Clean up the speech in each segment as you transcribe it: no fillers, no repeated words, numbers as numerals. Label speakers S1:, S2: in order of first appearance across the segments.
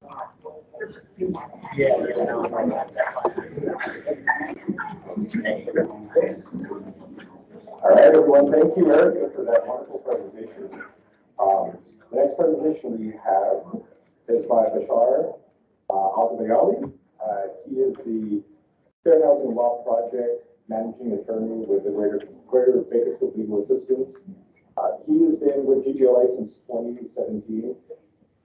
S1: All right, everyone. Thank you, Erica, for that wonderful presentation. The next presentation we have is by Bashar Al-Bayali. He is the Fair Housing Law Project Managing Attorney with the Greater Bakersfield Legal Assistance. He has been with GBLA since 2017,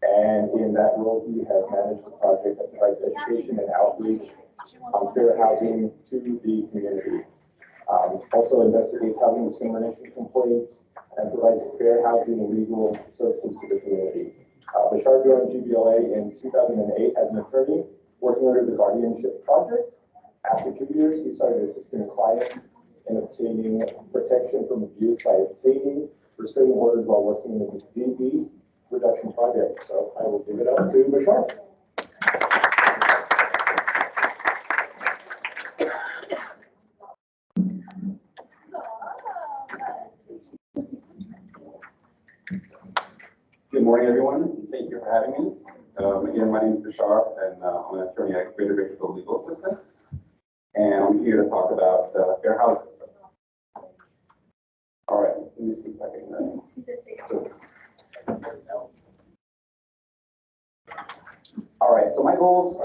S1: and in that role, he has managed the project that provides education and outreach on fair housing to the community. Also investigates housing discrimination complaints and provides fair housing and legal services to the community. Bashar joined GBLA in 2008 as an attorney working under the Guardianship Project. After 2 years, he started assisting clients in obtaining protection from abuse by obtaining restraining orders while working in the DB reduction project. So I will give it up to Bashar.
S2: Good morning, everyone. Thank you for having me. Again, my name is Bashar, and I'm an attorney at Greater Bakersfield Legal Assistance. And I'm here to talk about fair housing. All right, let me see if I can. All right, so my goals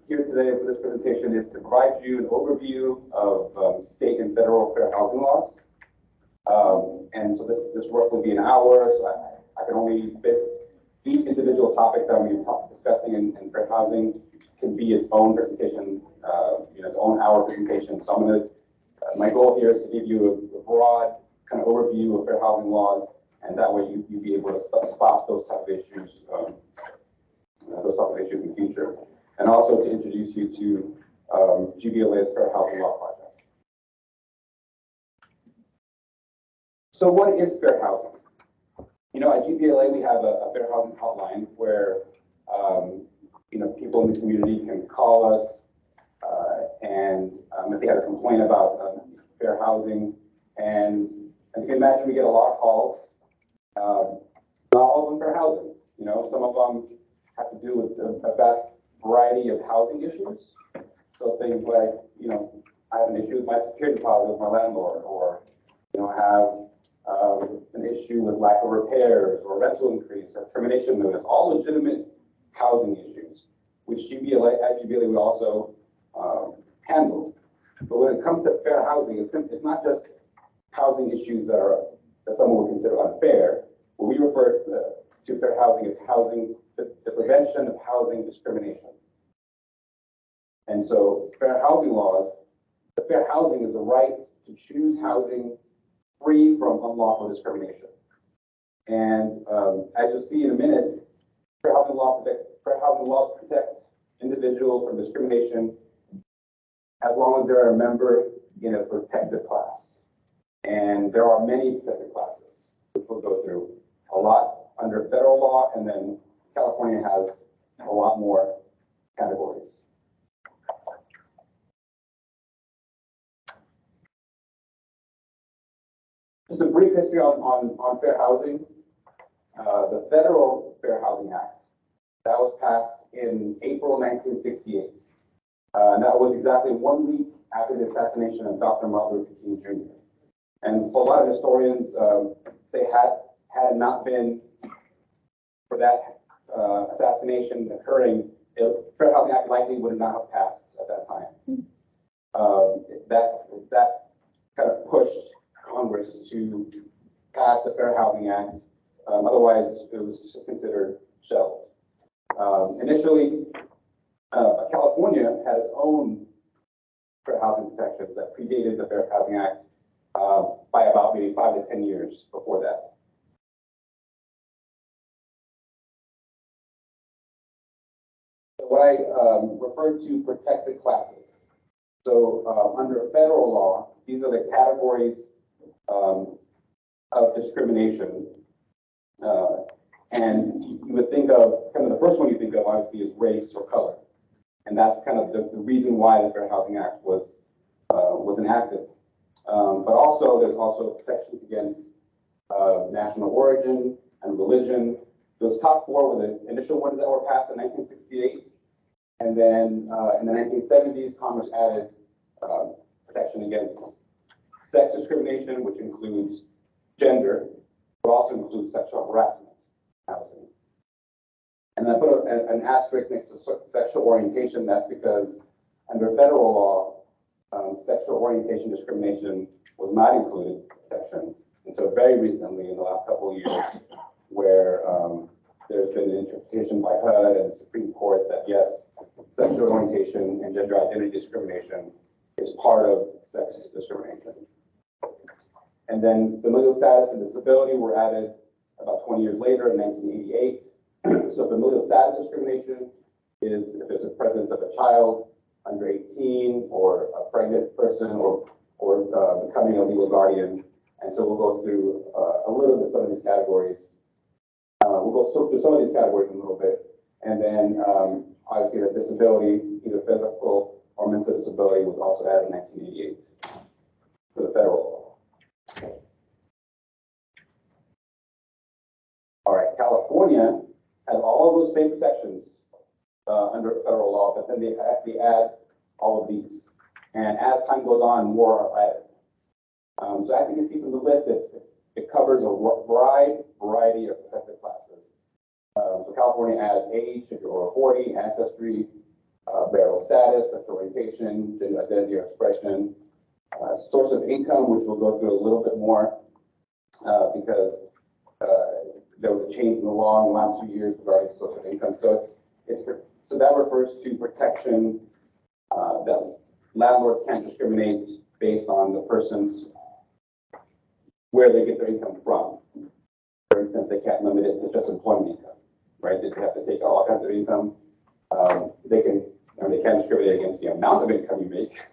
S2: here today for this presentation is to provide you an overview of state and federal fair housing laws. And so this work will be an hour, so I can only each individual topic that I'm going to be discussing in fair housing can be its own presentation, its own hour presentation. So I'm going to, my goal here is to give you a broad kind of overview of fair housing laws, and that way you'll be able to spot those type of issues, in the future, and also to introduce you to GBLA's Fair Housing Law Project. So what is fair housing? At GBLA, we have a fair housing hotline where, people in the community can call us and if they have a complaint about fair housing. And as you can imagine, we get a lot of calls. Not all of them fair housing. Some of them have to do with a vast variety of housing issues. So things like, I have an issue with my security deposit with my landlord, or, I have an issue with lack of repairs or rental increase or termination notice, all legitimate housing issues, which at GBLA we also handle. But when it comes to fair housing, it's not just housing issues that someone would consider unfair. When we refer to fair housing, it's the prevention of housing discrimination. And so fair housing laws, the fair housing is the right to choose housing free from unlawful discrimination. And as you'll see in a minute, fair housing laws protect individuals from discrimination as long as they're a member in a protected class. And there are many protected classes, which we'll go through a lot under federal law, and then California has a lot more categories. Just a brief history on fair housing. The Federal Fair Housing Act, that was passed in April 1968. And that was exactly 1 week after the assassination of Dr. Martin Luther King Jr. And so a lot of historians say had it not been for that assassination occurring, the Fair Housing Act likely would not have passed at that time. That kind of pushed Congress to pass the Fair Housing Act. Otherwise, it was just considered shelved. Initially, California had its own fair housing protections that predated the Fair Housing Act by about maybe 5 to 10 years before that. What I refer to protected classes. So under federal law, these are the categories of discrimination. And you would think of, kind of the first one you think of obviously is race or color. And that's kind of the reason why the Fair Housing Act was enacted. But also, there's also protections against national origin and religion, those top four were the initial ones that were passed in 1968. And then in the 1970s, Congress added protection against sex discrimination, which includes gender, but also includes sexual harassment housing. And I put an asterisk next to sexual orientation. That's because under federal law, sexual orientation discrimination was not included in protection until very recently, in the last couple of years, where there's been an interpretation by HUD and the Supreme Court that yes, sexual orientation and gender identity discrimination is part of sex discrimination. And then familial status and disability were added about 20 years later in 1988. So familial status discrimination is if there's a presence of a child under 18 or a pregnant person or becoming a legal guardian. And so we'll go through a little bit some of these categories. We'll go through some of these categories in a little bit. And then obviously the disability, either physical or mental disability, was also added in 1988 for the federal law. All right, California has all of those same protections under federal law, but then they add all of these. And as time goes on, more are added. So as you can see from the list, it covers a wide variety of protected classes. So California adds age, if you're over 40, ancestry, marital status, sexual orientation, gender identity or expression, source of income, which we'll go through a little bit more because there was a change in the law in the last few years regarding source of income. So that refers to protection that landlords can't discriminate based on the person's where they get their income from. For instance, they can't limit it to just employment income, right? They have to take all kinds of income. They can't discriminate against the amount of income you make,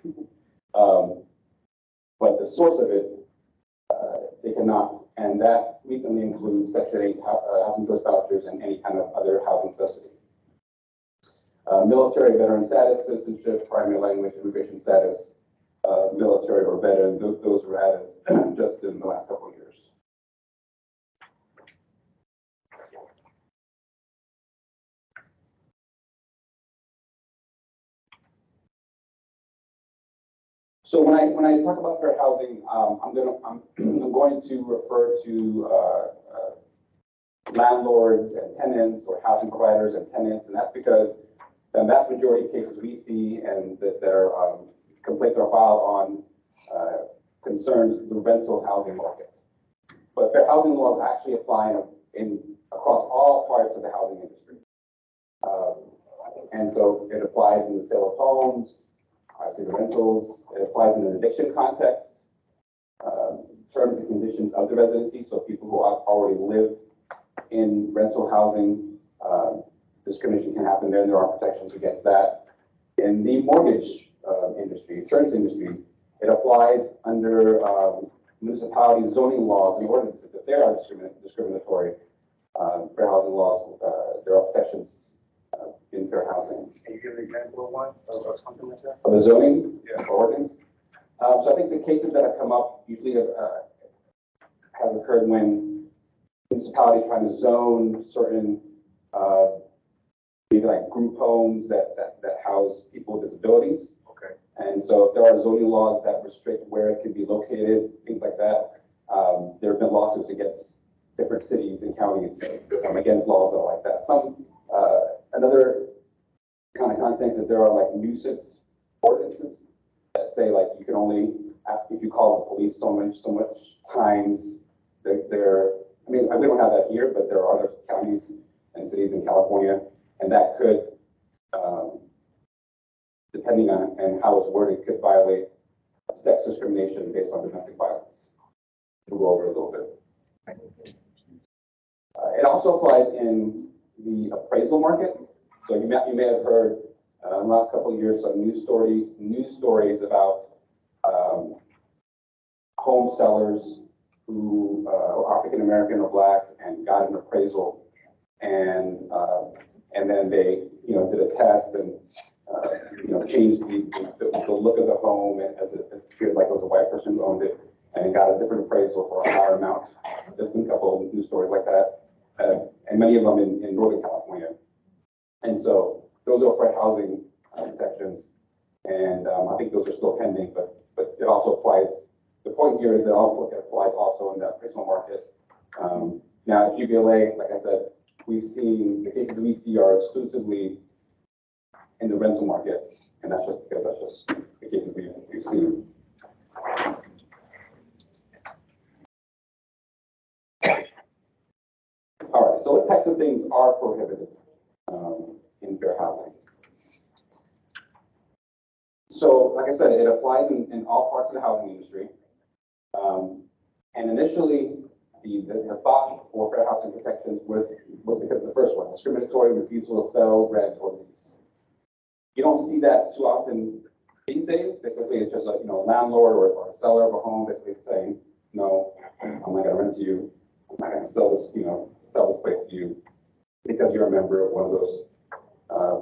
S2: but the source of it, they cannot. And that recently includes Section 8 housing choice vouchers and any kind of other housing subsidy. Military veteran status, citizenship, primary language, immigration status, military or veteran, those were added just in the last couple of years. So when I talk about fair housing, I'm going to refer to landlords and tenants, or housing providers and tenants, and that's because the vast majority of cases we see and that their complaints are filed on concerns the rental housing market. But fair housing laws actually apply across all parts of the housing industry. And so it applies in the sale of homes, obviously the rentals, it applies in an eviction context, terms and conditions of the residency, so people who already live in rental housing, discrimination can happen there, and there are protections against that. In the mortgage industry, insurance industry, it applies under municipality zoning laws and ordinances. If they are discriminatory, fair housing laws, there are protections in fair housing.
S1: Can you give an example of one, of something like that?
S2: Of the zoning
S1: Yeah.
S2: ordinance? So I think the cases that have come up usually has occurred when municipalities trying to zone certain maybe like group homes that house people with disabilities.
S1: Okay.
S2: And so if there are zoning laws that restrict where it can be located, things like that, there have been lawsuits against different cities and counties against laws that are like that. Another kind of context is there are like nuisance ordinances that say like you can only ask if you call the police so much times. I mean, we don't have that here, but there are other counties and cities in California, and that could, depending on how it's worded, could violate sex discrimination based on domestic violence. We'll go over it a little bit. It also applies in the appraisal market. So you may have heard in the last couple of years some news stories about home sellers who are African American or Black and got an appraisal, and then they did a test and changed the look of the home as it appeared like it was a white person who owned it, and got a different appraisal for a higher amount. There's been a couple of news stories like that, and many of them in Northern California. And so those are fair housing protections, and I think those are still pending, but it also applies. The point here is that it applies also in the personal market. Now, at GBLA, like I said, we've seen the cases we see are exclusively in the rental market, and that's just because that's just the cases we've seen. All right, so what types of things are prohibited in fair housing? So, like I said, it applies in all parts of the housing industry. And initially, the thought for fair housing protections was because of the first one, discriminatory refusal to sell, rent, or lease. You don't see that too often these days. Basically, it's just a landlord or a seller of a home basically saying, no, I'm not going to rent to you. I'm not going to sell this place to you because you're a member of one of those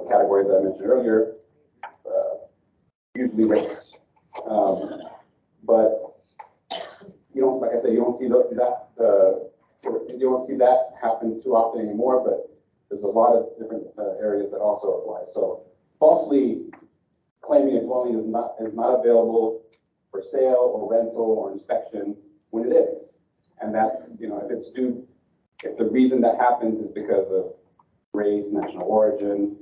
S2: categories that I mentioned earlier, usually race. But you don't, like I said, you don't see that happen too often anymore. But there's a lot of different areas that also apply. So falsely claiming a dwelling is not available for sale or rental or inspection when it is, and that's if the reason that happens is because of race, national origin,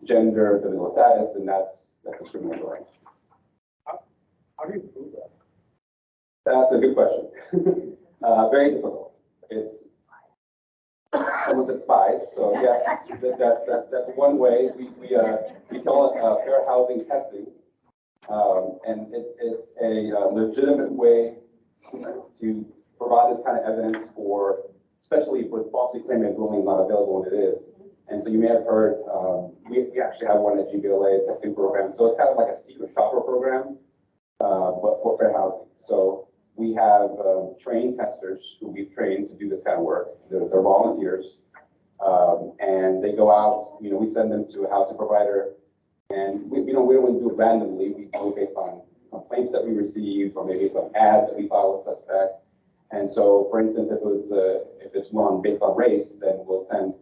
S2: gender, familial status, then that's discriminatory.
S3: How do you prove that?
S2: That's a good question. Very difficult. It's someone said spies, so yes, that's one way. We call it fair housing testing, and it's a legitimate way to provide this kind of evidence especially for falsely claiming a dwelling not available when it is. And so you may have heard, we actually have one at GBLA testing program. So it's kind of like a secret shopper program, but for fair housing. So we have trained testers who we've trained to do this kind of work. They're volunteers, and they go out. We send them to a housing provider, and we don't do it randomly. We do it based on complaints that we received, or maybe some ad that we file with suspect. And so, for instance, if it's one based on race, then we'll send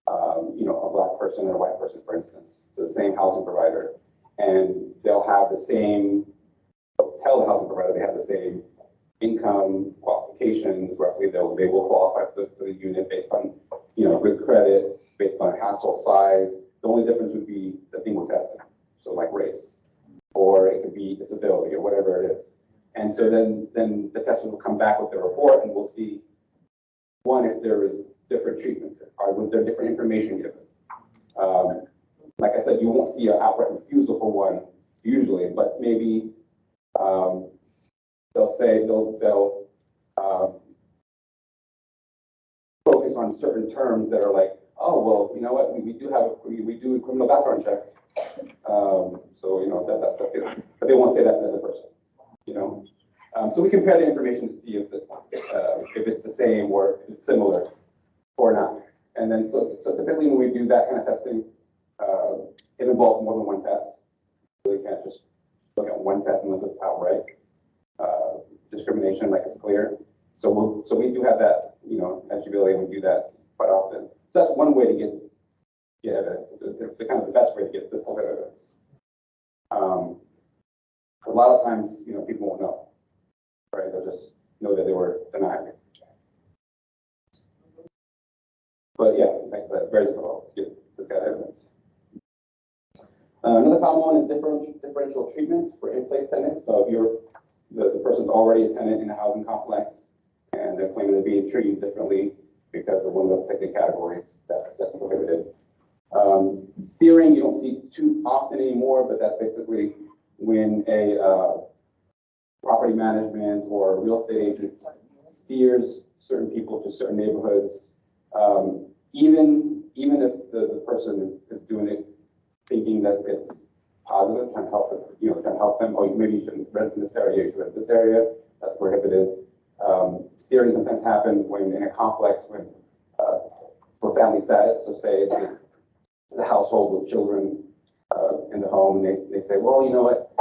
S2: a black person and a white person, for instance, to the same housing provider, and they'll tell the housing provider they have the same income, qualifications. Roughly, they will qualify for the unit based on good credit, based on household size. The only difference would be the thing we're testing, so like race, or it could be disability, or whatever it is. And so then the tester will come back with the report, and we'll see, one, if there is different treatment, or was there different information given. Like I said, you won't see an outright refusal for one usually, but maybe they'll focus on certain terms that are like, oh, well, you know what, we do a criminal background check, so that's okay. But they won't say that to the other person. So we compare the information to see if it's the same or if it's similar or not. And then so typically when we do that kind of testing, it involves more than one test. So we can't just look at one test unless it's outright discrimination, like it's clear. So we do have that, at GBLA, we do that quite often. So that's one way to get evidence. It's the kind of the best way to get this type of evidence. A lot of times, people won't know, right? They'll just know that they were denied. But yeah, very difficult to get this kind of evidence. Another common one is differential treatment for in-place tenants. So if the person's already a tenant in a housing complex and they're claiming they're being treated differently because of one of the protected categories, that's prohibited. Steering, you don't see too often anymore, but that's basically when a property management or real estate agent steers certain people to certain neighborhoods, even if the person is doing it thinking that it's positive, trying to help them, oh, maybe you shouldn't rent in this area, you should rent in this area, that's prohibited. Steering sometimes happens when in a complex, for family status, so say the household with children in the home, they say, well, you know what,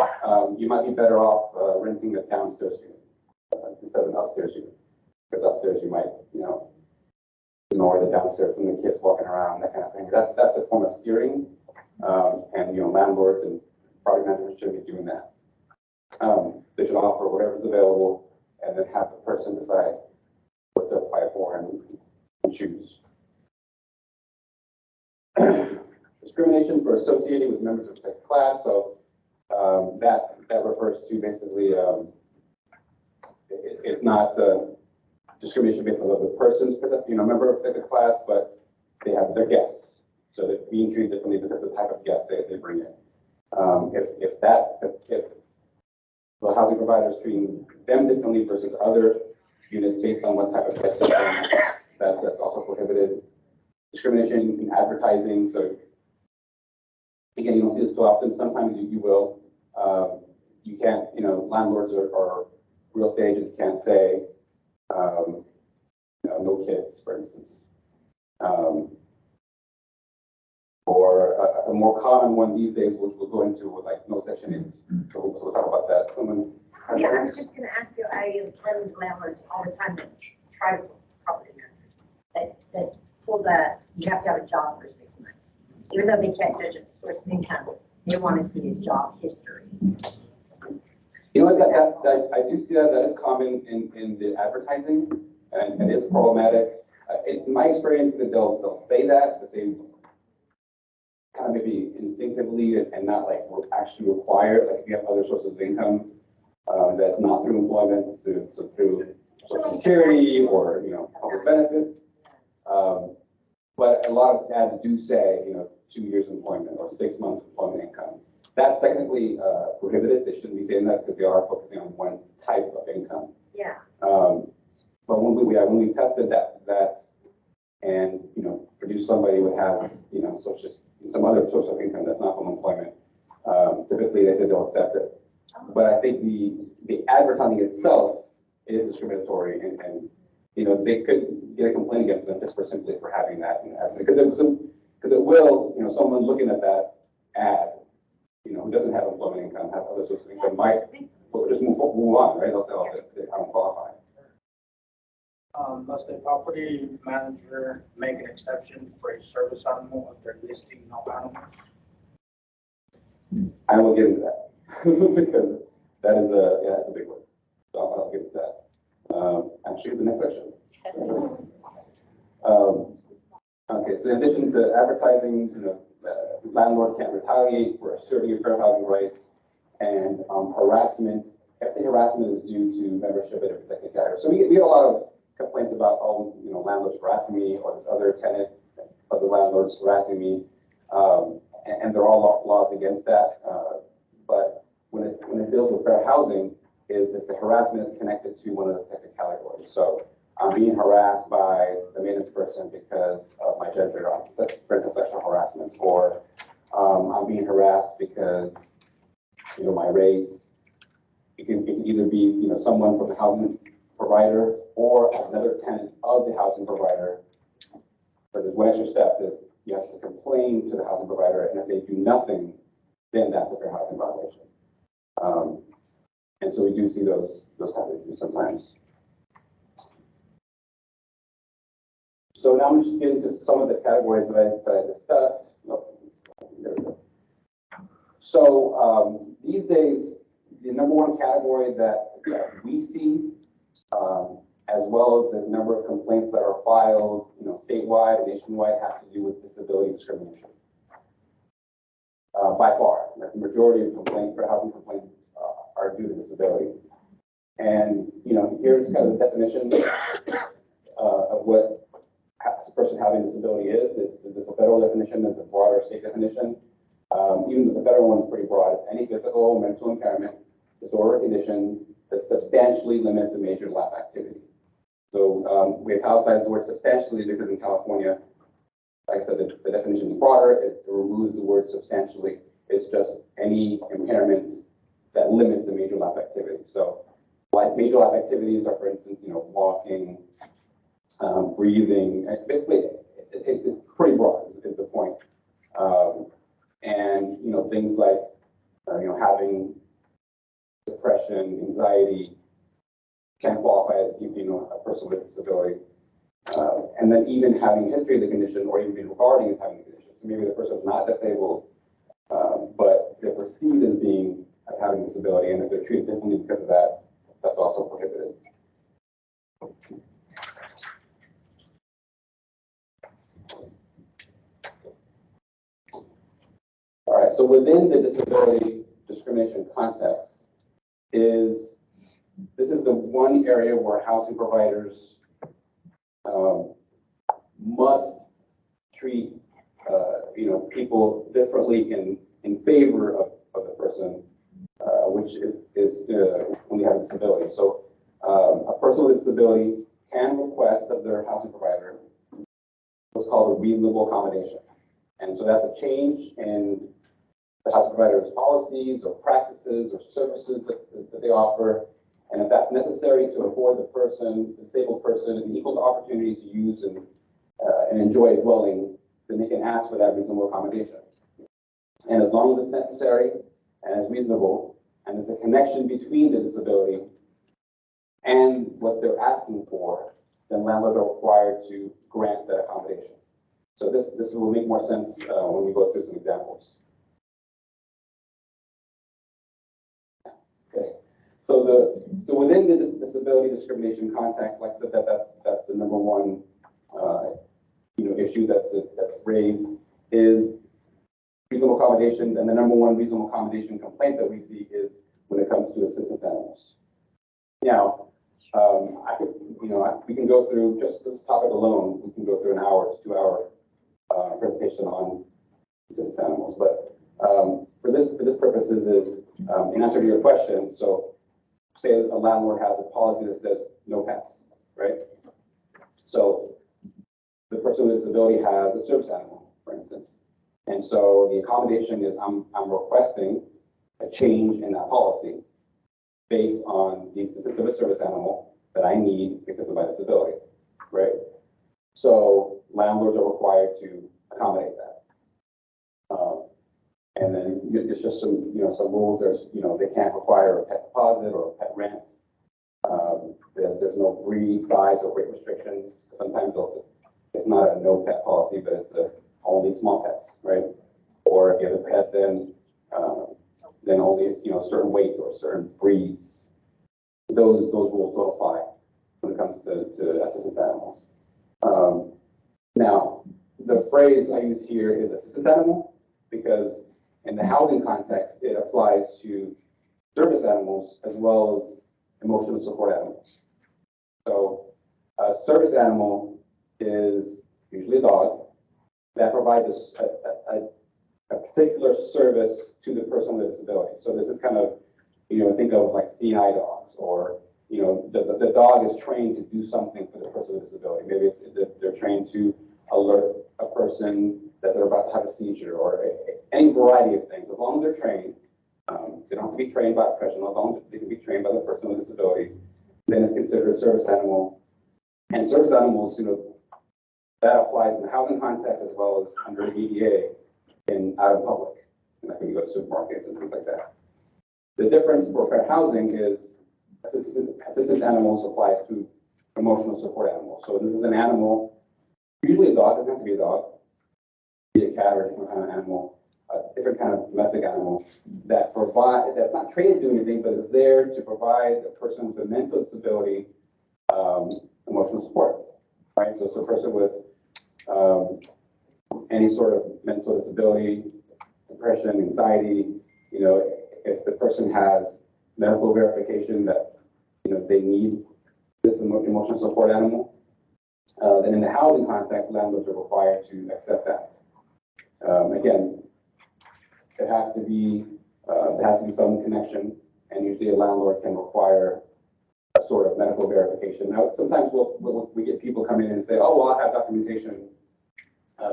S2: you might be better off renting a downstairs unit instead of an upstairs unit, because upstairs you might, ignore the downstairs from the kids walking around, that kind of thing. That's a form of steering, and landlords and property managers shouldn't be doing that. They should offer whatever's available, and then have the person decide what to apply for and choose. Discrimination for associating with members of a protected class. So that refers to basically it's not discrimination based on the person's member of a protected class, but they have their guests, so they're being treated differently because of the type of guests they bring in. If the housing provider is treating them differently versus other units based on what type of guests they bring, that's also prohibited. Discrimination in advertising. So again, you don't see this too often. Sometimes you will. You can't, landlords or real estate agents can't say, no kids, for instance. Or a more common one these days, which we'll go into, with like no Section 8. So we'll talk about that. Someone.
S4: Yeah, I was just going to ask you, I tell landlords all the time that try to property managers that pull that you have to have a job for 6 months, even though they can't judge a source of income. They want to see a job history.
S2: You know what? That I do see that is common in the advertising, and it's problematic. In my experience, that they'll say that, but they kind of maybe instinctively and not like will actually require, like if you have other sources of income that's not through employment, so through Social Security or public benefits. But a lot of ads do say 2 years employment or 6 months employment income. That's technically prohibited. They shouldn't be saying that because they are focusing on one type of income.
S4: Yeah.
S2: But when we tested that and produced somebody who has some other source of income that's not from employment, typically they say they'll accept it. But I think the advertising itself is discriminatory, and they could get a complaint against them just simply for having that because it will someone looking at that ad who doesn't have employment income, has other sources of income, might just move on, right? They'll say, oh, they don't qualify.
S3: Must a property manager make an exception for a service animal if they're listing no animals?
S2: I will get into that because that is that's a big one. So I'll get into that. Actually, the next section. Okay, so in addition to advertising, landlords can't retaliate for asserting your fair housing rights, and harassment. If the harassment is due to membership in a protected category. So we get a lot of complaints about, landlords harassing me, or this other tenant of the landlords harassing me, and there are all laws against that. But when it deals with fair housing, is if the harassment is connected to one of the protected categories. So I'm being harassed by the maintenance person because of my gender, for instance, sexual harassment, or I'm being harassed because my race. It can either be someone from the housing provider or another tenant of the housing provider. But there's one extra step is you have to complain to the housing provider, and if they do nothing, then that's a fair housing violation. And so we do see those types of issues sometimes. So now I'm just getting to some of the categories that I discussed. There we go. So these days, the number one category that we see, as well as the number of complaints that are filed, statewide and nationwide, have to do with disability discrimination. By far, the majority of fair housing complaints are due to disability. And here's kind of the definition of what a person having a disability is. There's a federal definition, there's a broader state definition. Even though the federal one is pretty broad, it's any physical or mental impairment, disorder or condition that substantially limits a major life activity. So we italicized the word substantially because in California, like I said, the definition is broader. It removes the word substantially. It's just any impairment that limits a major life activity. So like major life activities are, for instance, walking, breathing. Basically, it's pretty broad is the point. And things like having depression, anxiety can qualify as a person with disability. And then even having history of the condition or even being regarding as having the condition. So maybe the person is not disabled, but they're perceived as being having disability, and if they're treated differently because of that, that's also prohibited. All right, so within the disability discrimination context this is the one area where housing providers must treat people differently in favor of the person, which is when they have a disability. So a person with a disability can request of their housing provider what's called a reasonable accommodation. And so that's a change in the housing provider's policies or practices or services that they offer. And if that's necessary to afford the disabled person, an equal opportunity to use and enjoy a dwelling, then they can ask for that reasonable accommodation. And as long as it's necessary and it's reasonable, and there's a connection between the disability and what they're asking for, then landlords are required to grant that accommodation. So this will make more sense when we go through some examples. Okay. So within the disability discrimination context, like I said, that's the number one issue that's raised is reasonable accommodations, and the number one reasonable accommodation complaint that we see is when it comes to assistance animals. Now, we can go through just this topic alone. We can go through an hour to 2 hour presentation on assistance animals, but for this purposes is in answer to your question. So, say a landlord has a policy that says no pets, right? So the person with disability has a service animal, for instance. And so the accommodation is I'm requesting a change in that policy based on the existence of a service animal that I need because of my disability, right? So landlords are required to accommodate that. And then it's just some rules. There's, they can't require a pet deposit or a pet rent. There's no breed, size, or weight restrictions. Sometimes it's not a no pet policy, but it's only small pets, right? Or if you have a pet, then only certain weights or certain breeds. Those rules don't apply when it comes to assistance animals. Now, the phrase I use here is assistance animal because in the housing context, it applies to service animals as well as emotional support animals. So a service animal is usually a dog that provides a particular service to the person with a disability. So this is kind of, think of like CI dogs, or, the dog is trained to do something for the person with a disability. Maybe they're trained to alert a person that they're about to have a seizure, or any variety of things. As long as they're trained, they don't have to be trained by a professional. As long as they can be trained by the person with a disability, then it's considered a service animal. And service animals, that applies in the housing context as well as under the EDA and out in public, like when you go to supermarkets and things like that. The difference for fair housing is assistance animals applies to emotional support animals. So this is an animal, usually a dog, doesn't have to be a dog, be a cat or a different kind of animal, a different kind of domestic animal that's not trained to do anything, but is there to provide a person with a mental disability emotional support, right? So it's a person with any sort of mental disability, depression, anxiety, if the person has medical verification that, they need this emotional support animal, then in the housing context, landlords are required to accept that. Again, there has to be some connection, and usually a landlord can require a sort of medical verification. Now, sometimes we get people come in and say, oh, well, I have documentation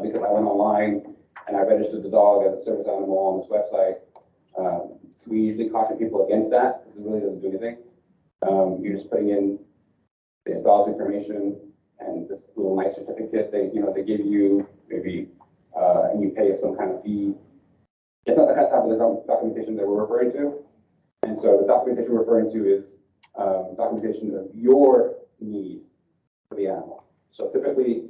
S2: because I went online and I registered the dog as a service animal on this website. We usually caution people against that because it really doesn't do anything. You're just putting in the dog's information and this little nice certificate they give you, maybe, and you pay some kind of fee. It's not the kind of documentation that we're referring to. And so the documentation we're referring to is documentation of your need for the animal. So typically,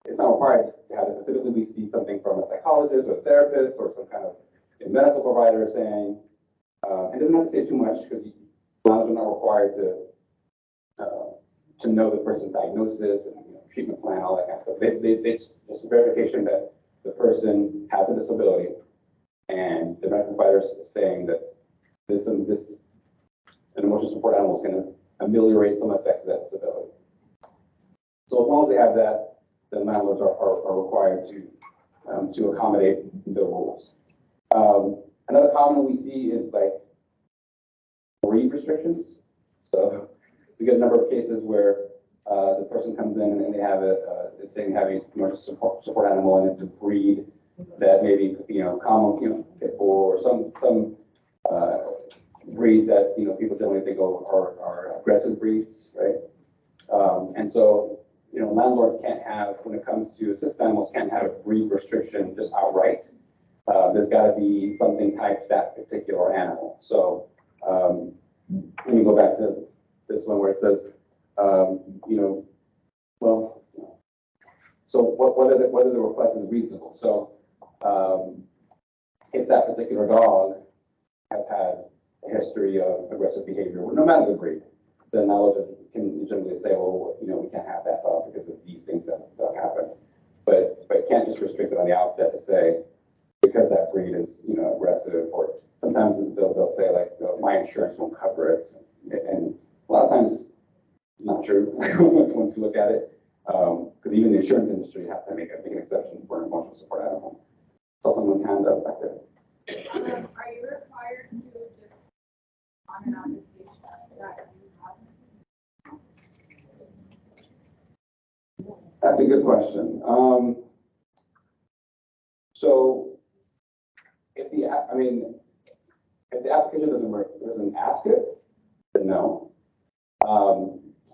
S2: it's not required to have this, but typically we see something from a psychologist or a therapist or some kind of medical provider saying, and it doesn't have to say too much because landlords are not required to know the person's diagnosis and treatment plan, all that kind of stuff. They just verification that the person has a disability, and the medical provider is saying that this an emotional support animal is going to ameliorate some effects of that disability. So as long as they have that, then landlords are required to accommodate the rules. Another common we see is like breed restrictions. So we get a number of cases where the person comes in and they have it's saying they have a commercial support animal, and it's a breed that maybe common pit bull or some breed that people generally think of are aggressive breeds, right? And so landlords can't have, when it comes to assisted animals, can't have a breed restriction just outright. There's got to be something tied to that particular animal. So let me go back to this one where it says, so whether the request is reasonable. So if that particular dog has had a history of aggressive behavior, no matter the breed, then landlords can generally say, well, we can't have that dog because of these things that happen. But can't just restrict it on the outset to say, because that breed is, aggressive, or sometimes they'll say like, my insurance won't cover it. And a lot of times it's not true once you look at it. Because even the insurance industry has to make an exception for an emotional support animal. Saw someone's hand up back there.
S5: Are you required to just on an application that you have?
S2: That's a good question. So if the application doesn't ask it, then no.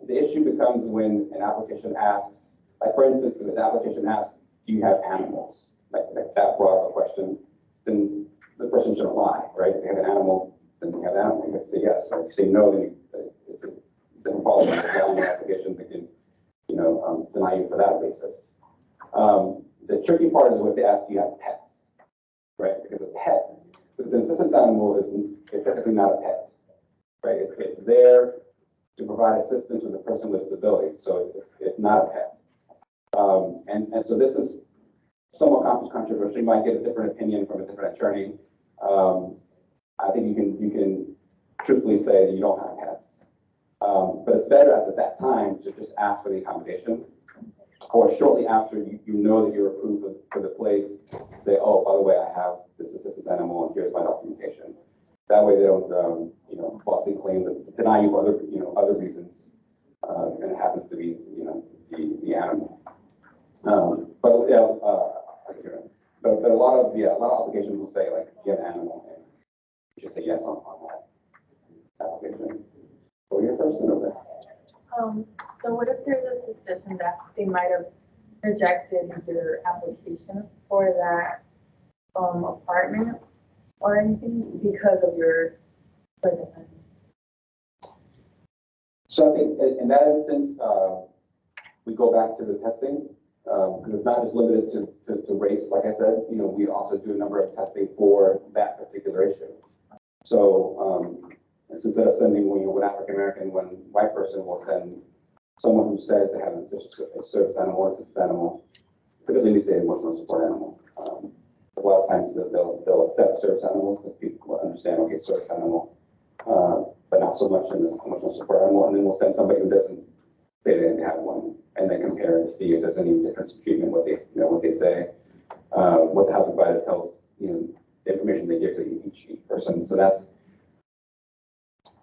S2: The issue becomes when an application asks, like for instance, if the application asks, do you have animals? Like that broad of a question, then the person shouldn't lie, right? If they have an animal, then they have an animal. You have to say yes. Or if you say no, then it's a different problem. If you have an application, they can, deny you for that basis. The tricky part is what they ask, do you have pets, right? Because an assistance animal is technically not a pet, right? It's there to provide assistance with the person with disability, so it's not a pet. And so this is somewhat controversial. You might get a different opinion from a different attorney. I think you can truthfully say that you don't have pets. But it's better at that time to just ask for the accommodation, or shortly after you know that you're approved for the place, say, oh, by the way, I have this assistance animal and here's my documentation. That way they don't, falsely claim that deny you for other reasons, and it happens to be, the animal. But a lot of applications will say like, you have an animal, and you should say yes on that application. Or your person over there.
S5: So what if there's a suspicion that they might have rejected your application for that apartment or anything because of your circumstance?
S2: So I think in that instance, we go back to the testing, because it's not just limited to race. Like I said, we also do a number of testing for that particular issue. So instead of sending one African American, one white person will send someone who says they have a service animal or assisted animal, typically they say emotional support animal. A lot of times they'll accept service animals because people will understand, okay, service animal, but not so much in this emotional support animal. And then we'll send somebody who doesn't say they have one, and then compare to see if there's any difference in treatment, what they say, what the housing provider tells, the information they give to each person. So that's,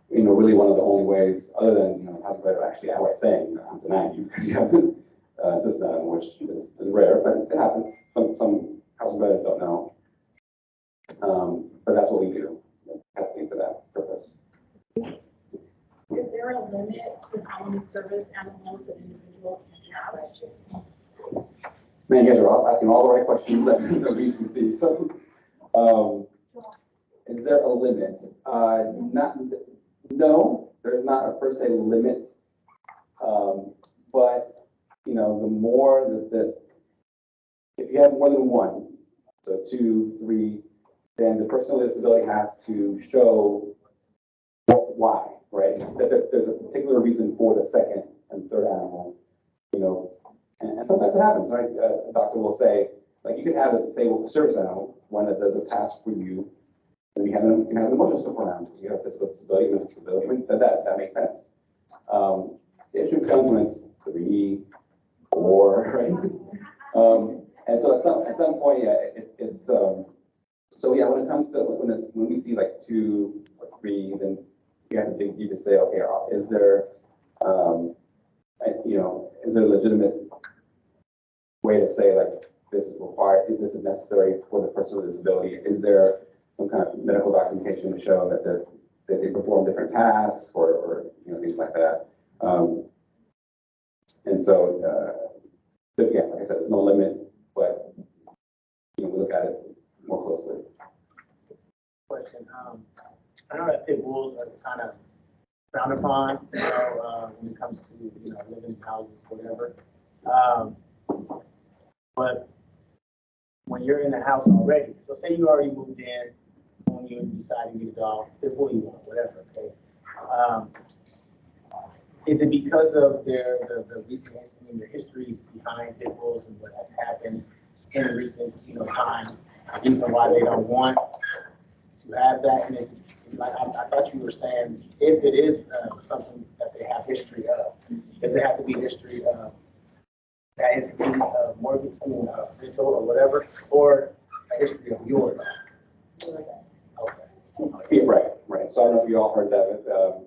S2: really one of the only ways, other than, housing provider actually outright saying, I'm denying you because you have an assisted animal, which is rare, but it happens. Some housing providers don't know. But that's what we do, testing for that purpose.
S5: Is there a limit to how many service animals an individual can have?
S2: Man, you guys are asking all the right questions that we usually see. So, is there a limit? No, there's not a per se limit. but, the more if you have more than one, so 2, 3, then the person with disability has to show why, right? That there's a particular reason for the second and third animal, and sometimes it happens, right? A doctor will say, like, you can have it, say, well, a service animal, one that does a task for you, and you can have an emotional support animal. You have physical disability, mental disability, that makes sense. The issue comes when it's 3, 4, right? And so at some point, yeah, so yeah, when it comes to, when we see like 2 or 3, then you have to dig deep to say, okay, is there a legitimate way to say, like, this is required, this is necessary for the person with disability? Is there some kind of medical documentation to show that they perform different tasks or things like that? And so, yeah, like I said, there's no limit, but we look at it more closely.
S3: Question, I know that pit bulls are kind of frowned upon, when it comes to, living in houses, whatever. But when you're in the house already, so say you already moved in, when you decide to get a dog, pit bull you want, whatever, okay? Is it because of the recent history, the histories behind pit bulls and what has happened in recent, times, the reason why they don't want to have that? And it's like, I thought you were saying, if it is something that they have history of, does it have to be history of that entity of mortgage, rental or whatever, or a history of yours? Okay.
S2: Yeah, right. So I don't know if you all heard that.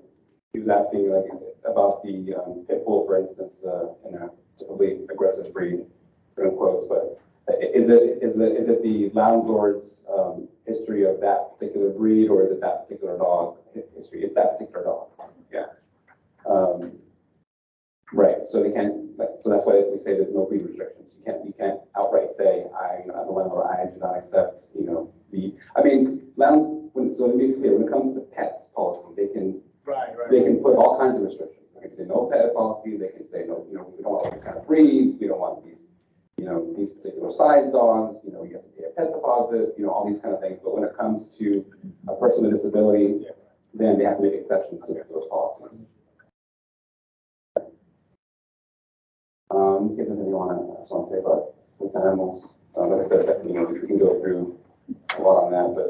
S2: He was asking like about the pit bull, for instance, in a typically aggressive breed, in quotes, but is it the landlord's history of that particular breed, or is it that particular dog history? It's that particular dog. Yeah. Right. So they can't. So that's why we say there's no breed restrictions. You can't outright say, as a landlord, I do not accept. So to be clear, when it comes to pets policy, they can.
S3: Right.
S2: They can put all kinds of restrictions. They can say no pet policy. They can say no. We don't want these kind of breeds. We don't want these. These particular size dogs. You have to pay a pet deposit. All these kind of things. But when it comes to a person with disability, then they have to make exceptions to those policies. Let me see if there's anyone else want to say about since animals. Like I said, we can go through a lot on that, but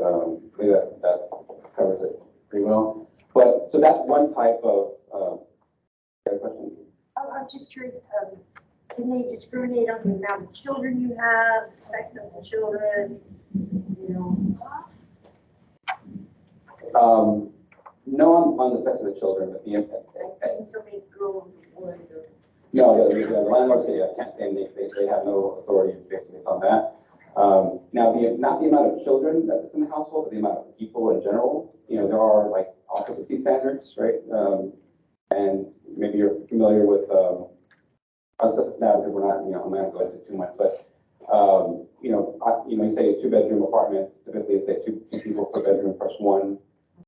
S2: maybe that covers it pretty well. But so that's one type of question.
S4: I'm just curious, can they discriminate on the amount of children you have, sex of the children,
S2: No, on the sex of the children, but the impact.
S4: So many girls, boys, or.
S2: No, the landlords can't say they have no authority based on that. Now, not the amount of children that's in the household, but the amount of people in general. There are like occupancy standards, right? And maybe you're familiar with. I'll discuss this now because we're not, I'm not going to go into too much, but you say a 2-bedroom apartment. Typically, it's say two people per bedroom plus one.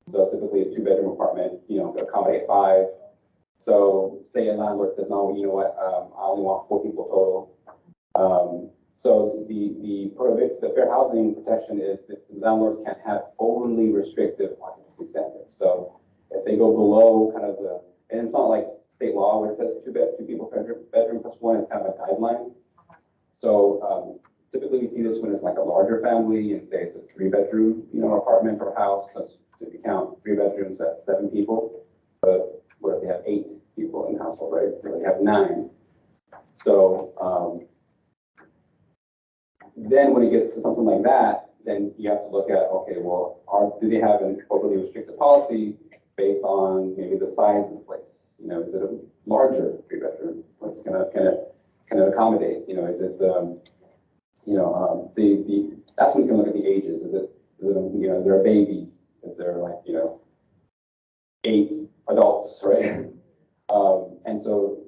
S2: So typically, a 2-bedroom apartment, accommodate 5. So say a landlord says, no, you know what, I only want 4 people total. So the fair housing protection is that the landlord can't have overly restrictive occupancy standards. So if they go below kind of and it's not like state law where it says 2 people per bedroom plus 1, it's kind of a guideline. So typically we see this when it's like a larger family and say it's a 3-bedroom, apartment or house. So if you count 3 bedrooms, that's 7 people. But what if they have 8 people in the household, right? Or they have 9. So then when it gets to something like that, then you have to look at, okay, well, do they have an overly restrictive policy based on maybe the size of the place? Is it a larger 3-bedroom? What's can it accommodate? Is it that's when you can look at the ages. Is there a baby? Is there 8 adults, right? And so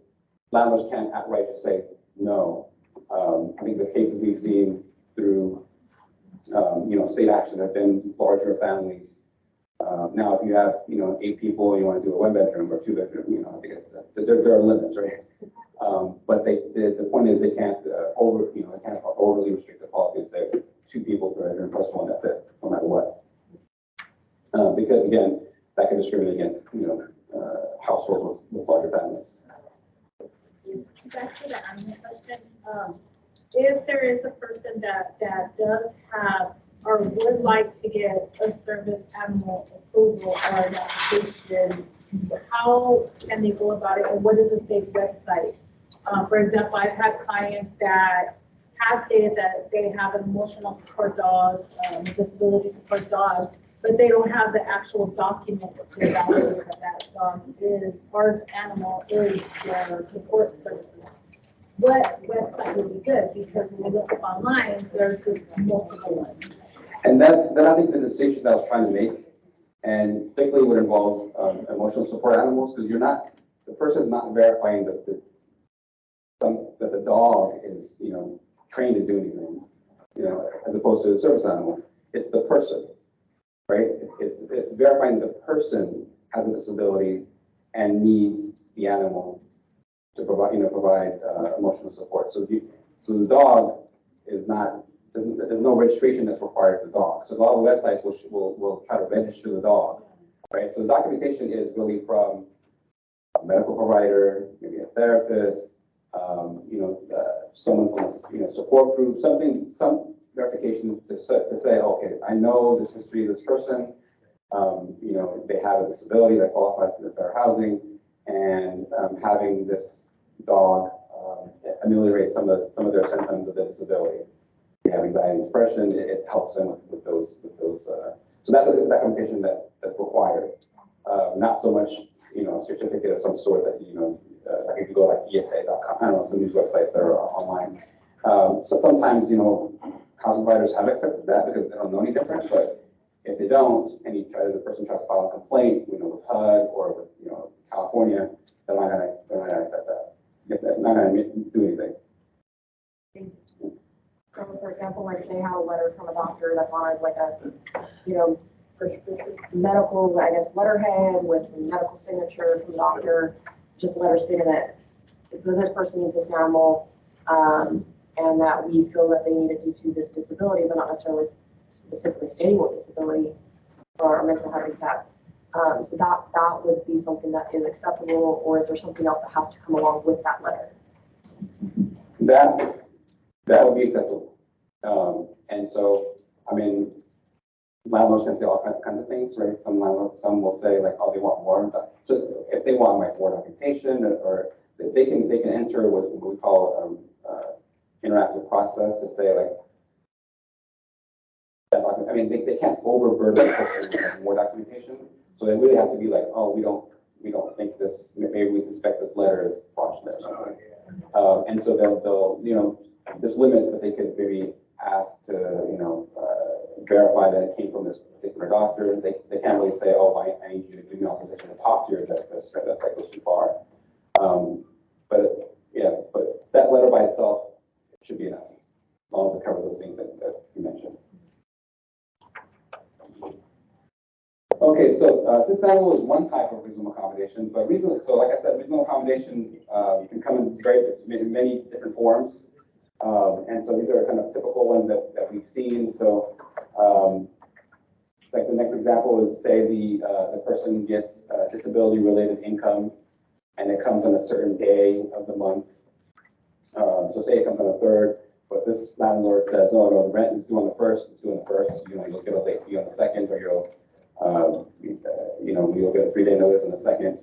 S2: landlords can't outright just say no. I think the cases we've seen through, state action have been larger families. Now, if you have, 8 people and you want to do a 1-bedroom or 2-bedroom, I think there are limits, right? But the point is they can't they can't overly restrict the policy and say 2 people per bedroom plus 1, that's it, no matter what. Because again, that can discriminate against, households with larger families.
S6: Back to the animal question, if there is a person that does have or would like to get a service animal approval or an application, how can they go about it, and what is the state website? For example, I've had clients that have stated that they have an emotional support dog, disability support dog, but they don't have the actual document to validate that that dog is, or animal is their support services. What website would be good? Because when we look up online, there's just multiple ones.
S2: And that I think the distinction that I was trying to make, and particularly what involves emotional support animals, because the person is not verifying that the dog is, trained to do anything, as opposed to a service animal. It's the person, right? It's verifying the person has a disability and needs the animal to provide emotional support. So the dog is not, there's no registration that's required for the dog. So a lot of websites will try to register the dog, right? So the documentation is really from a medical provider, maybe a therapist, someone from a support group, some verification to say, okay, I know this history of this person. They have a disability that qualifies for fair housing, and having this dog ameliorate some of their symptoms of the disability. They have anxiety and depression. It helps them with those. So that's a documentation that's required. Not so much, certificate of some sort that like if you go like ESA.com. I don't know, some of these websites that are online. So sometimes housing providers have accepted that because they don't know any different. But if they don't, and the person tries to file a complaint, with HUD or with California, they're not gonna accept that. It's not gonna do anything.
S7: So for example, like if they have a letter from a doctor that's on like a, medical, I guess, letterhead with medical signature from the doctor, just a letter stating that this person needs this animal, and that we feel that they need it due to this disability, but not necessarily specifically stating what disability or mental handicap. So that would be something that is acceptable, or is there something else that has to come along with that letter?
S2: That would be acceptable. And so, landlords can say all kinds of things, right? Some will say like, oh, they want more. So if they want like more documentation, or they can enter what we call interactive process to say like, they can't overburden the person with more documentation. So they really have to be like, oh, we don't think this, maybe we suspect this letter is fraudulent or something. And so they'll there's limits, but they could maybe ask to, verify that it came from this particular doctor. They can't really say, oh, I need you to give me authorization to talk to your therapist, right? That goes too far. But that letter by itself should be enough, as long as it covers those things that you mentioned. Okay, so assisted animal is one type of reasonable accommodation, but so like I said, reasonable accommodation can come in many different forms. And so these are kind of typical ones that we've seen. So like the next example is, say the person gets disability related income and it comes on a certain day of the month. So say it comes on the 3rd, but this landlord says, oh no, the rent is due on the 1st, it's due on the 1st, you'll get a late fee on the 2nd, or you'll get a 3-day notice on the 2nd.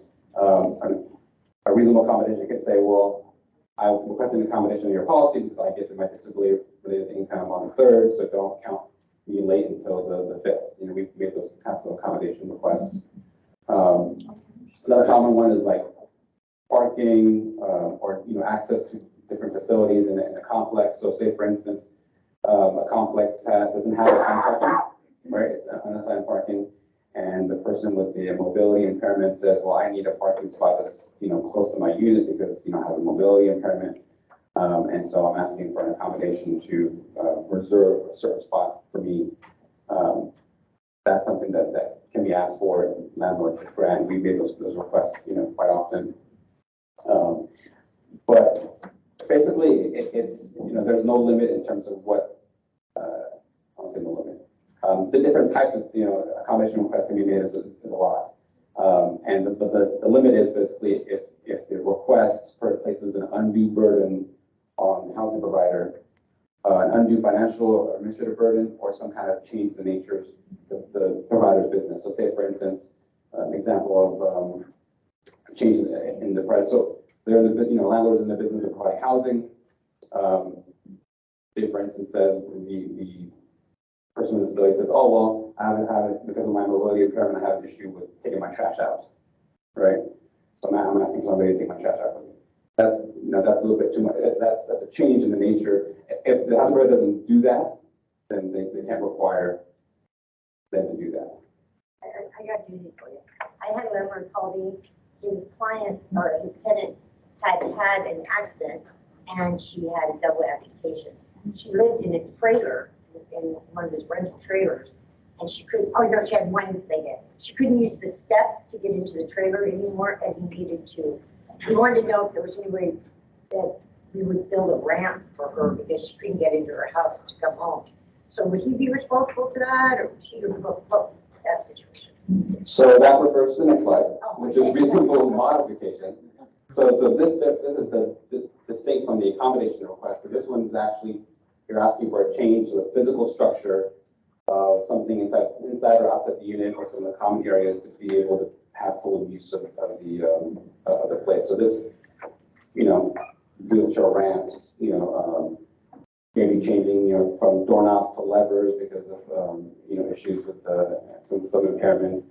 S2: A reasonable accommodation could say, well, I requested an accommodation in your policy because I get my disability related income on the 3rd, so don't count me late until the 5th. We've made those kinds of accommodation requests. Another common one is like parking or access to different facilities in a complex. So say for instance, a complex doesn't have assigned parking, right? It's unassigned parking. And the person with the mobility impairment says, well, I need a parking spot that's, close to my unit because, I have a mobility impairment. And so I'm asking for an accommodation to reserve a certain spot for me. That's something that can be asked for, and landlords should grant. We made those requests, quite often. But basically, it's, there's no limit in terms of what, I won't say no limit. The different types of, accommodation requests can be made is a lot. And the limit is basically if the request places an undue burden on the housing provider, an undue financial or administrative burden, or some kind of change in the nature of the provider's business. So say, for instance, an example of change in the price. So they're in the, landlords in the business of providing housing. Say, for instance, says the person with disability says, oh, well, I have it because of my mobility impairment, I have an issue with taking my trash out, right? So I'm asking somebody to take my trash out for me. That's, that's a little bit too much. That's a change in the nature. If the housing provider doesn't do that, then they can't require them to do that.
S4: I got news for you. I had a landlord call me, his client or his tenant had an accident and she had a double amputation. She lived in a trailer, in one of his rental trailers, and she couldn't, oh no, she had one leg. She couldn't use the step to get into the trailer anymore, and he wanted to know if there was any way that we would build a ramp for her because she couldn't get into her house to come home. So would he be responsible for that, or would she be responsible for that situation?
S2: So that refers to the next slide, which is reasonable modification. So this is the distinct from the accommodation request, but this one is actually, you're asking for a change to the physical structure of something inside or outside the unit or some of the common areas to be able to have full use of the place. So this, wheelchair ramps, maybe changing, from doorknobs to levers because of, issues with some impairments,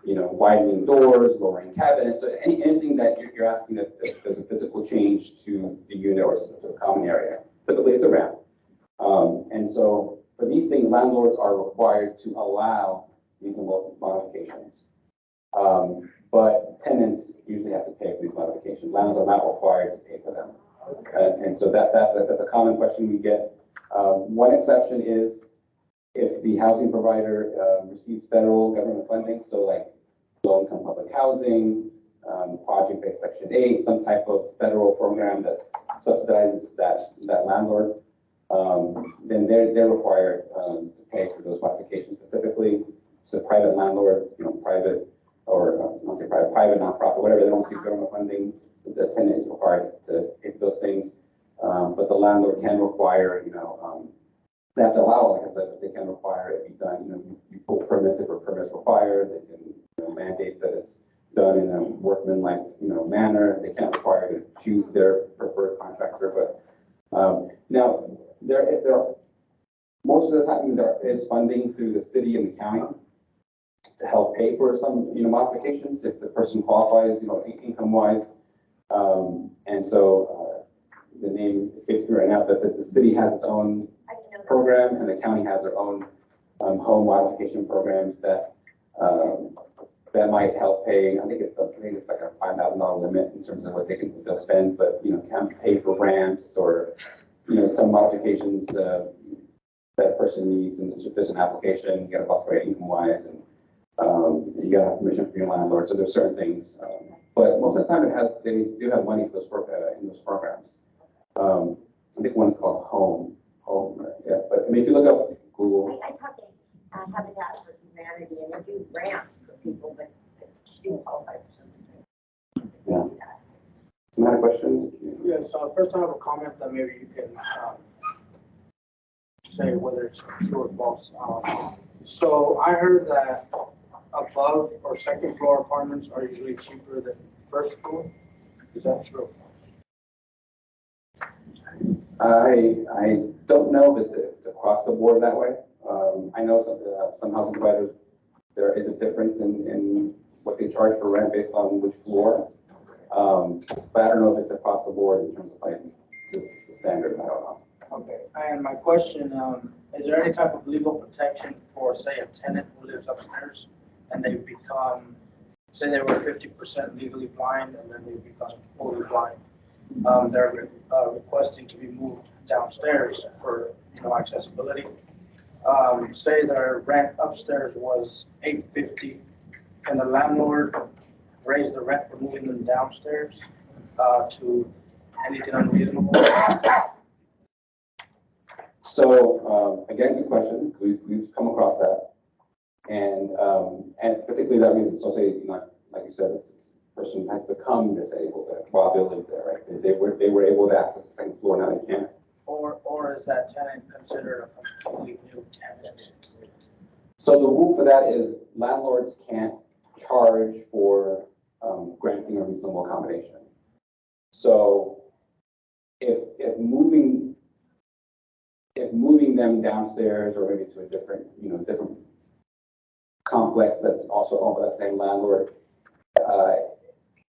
S2: widening doors, lowering cabinets, so anything that you're asking that there's a physical change to the unit or to a common area. Typically, it's a ramp. And so for these things, landlords are required to allow reasonable modifications. But tenants usually have to pay for these modifications. Landlords are not required to pay for them. And so that's a common question we get. One exception is if the housing provider receives federal government funding, so like low-income public housing, project-based Section 8, some type of federal program that subsidizes that landlord, then they're required to pay for those modifications. But typically, it's a private landlord, private or not say private nonprofit, whatever. They don't receive government funding. The tenant is required to pay for those things, but the landlord can require, they have to allow, like I said, they can require it be done. You pull permits if a permit is required. They can mandate that it's done in a workmanlike, manner. They can't require to choose their preferred contractor, but now most of the time there is funding through the city and the county to help pay for some, modifications if the person qualifies, income-wise. And so the name escapes me right now, but the city has its own program and the county has their own home modification programs that might help pay. I think it's like a $5,000 limit in terms of what they'll spend, but can pay for ramps or some modifications that a person needs. And if there's an application, you got to buffer it income-wise, and you got to have permission from your landlord. So there's certain things, but most of the time they do have money for those in those programs. I think one's called Home. Yeah. But I mean, if you look up Google.
S4: I talked to Habitat for Humanity, and they do ramps for people, but she didn't qualify for something.
S2: Yeah. Some other questions?
S3: Yeah, so first I have a comment that maybe you can say whether it's true or false. So I heard that above or second floor apartments are usually cheaper than first floor. Is that true?
S2: I don't know if it's across the board that way. I know some housing providers, there is a difference in what they charge for rent based on which floor. But I don't know if it's across the board in terms of like this is the standard. I don't know.
S3: Okay, and my question, is there any type of legal protection for, say, a tenant who lives upstairs and they become, say they were 50% legally blind and then they become fully blind? They're requesting to be moved downstairs for accessibility. Say their rent upstairs was $850, and the landlord raised the rent for moving them downstairs. to anything unreasonable?
S2: So, again, good question. We've come across that. And particularly that reason, so say, like you said, it's person has become disabled while they lived there, right? They were able to access the second floor, now they can't.
S3: Or is that tenant considered a completely new tenant?
S2: So the rule for that is landlords can't charge for granting a reasonable accommodation. So if moving them downstairs or maybe to a different, different complex that's also owned by the same landlord,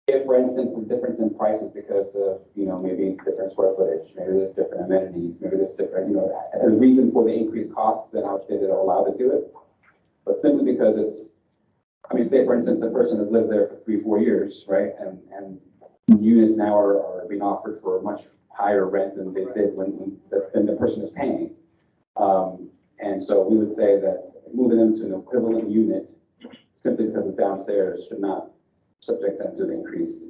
S2: if, for instance, the difference in price is because of, maybe different square footage, maybe there's different amenities, maybe there's different, the reason for the increased costs, then I would say they're allowed to do it. But simply because say, for instance, the person has lived there for 3-4 years, right? And units now are being offered for a much higher rent than they did than the person is paying. And so we would say that moving them to an equivalent unit simply because it's downstairs should not subject them to the increased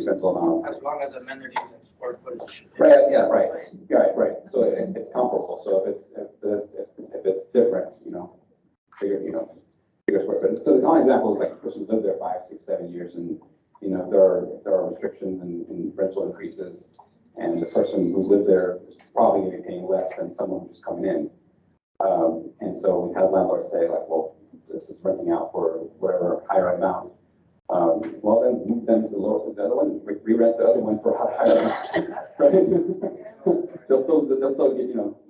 S2: rental amount.
S3: As long as amenities and square footage.
S2: Right, yeah, right. So it's comparable. So if it's different, bigger square footage. So the common example is like a person who's lived there 5, 6, 7 years, and if there are restrictions and rental increases, and the person who's lived there is probably going to be paying less than someone who's coming in. And so we've had landlords say like, well, this is renting out for whatever higher amount. Well, then move them to the other one, re-rent the other one for a higher amount, right? they'll still get,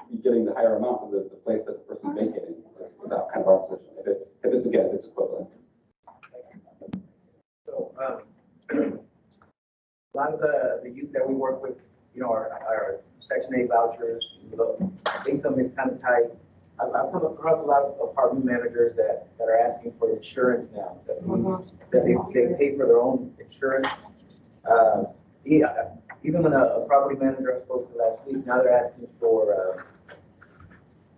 S2: be getting the higher amount of the place that the person vacated. That's kind of our position. If it's equivalent.
S3: So, a lot of the youth that we work with, our Section 8 vouchers, the income is kind of tight. I've come across a lot of apartment managers that are asking for insurance now, that they pay for their own insurance. Even when a property manager I spoke to last week, now they're asking for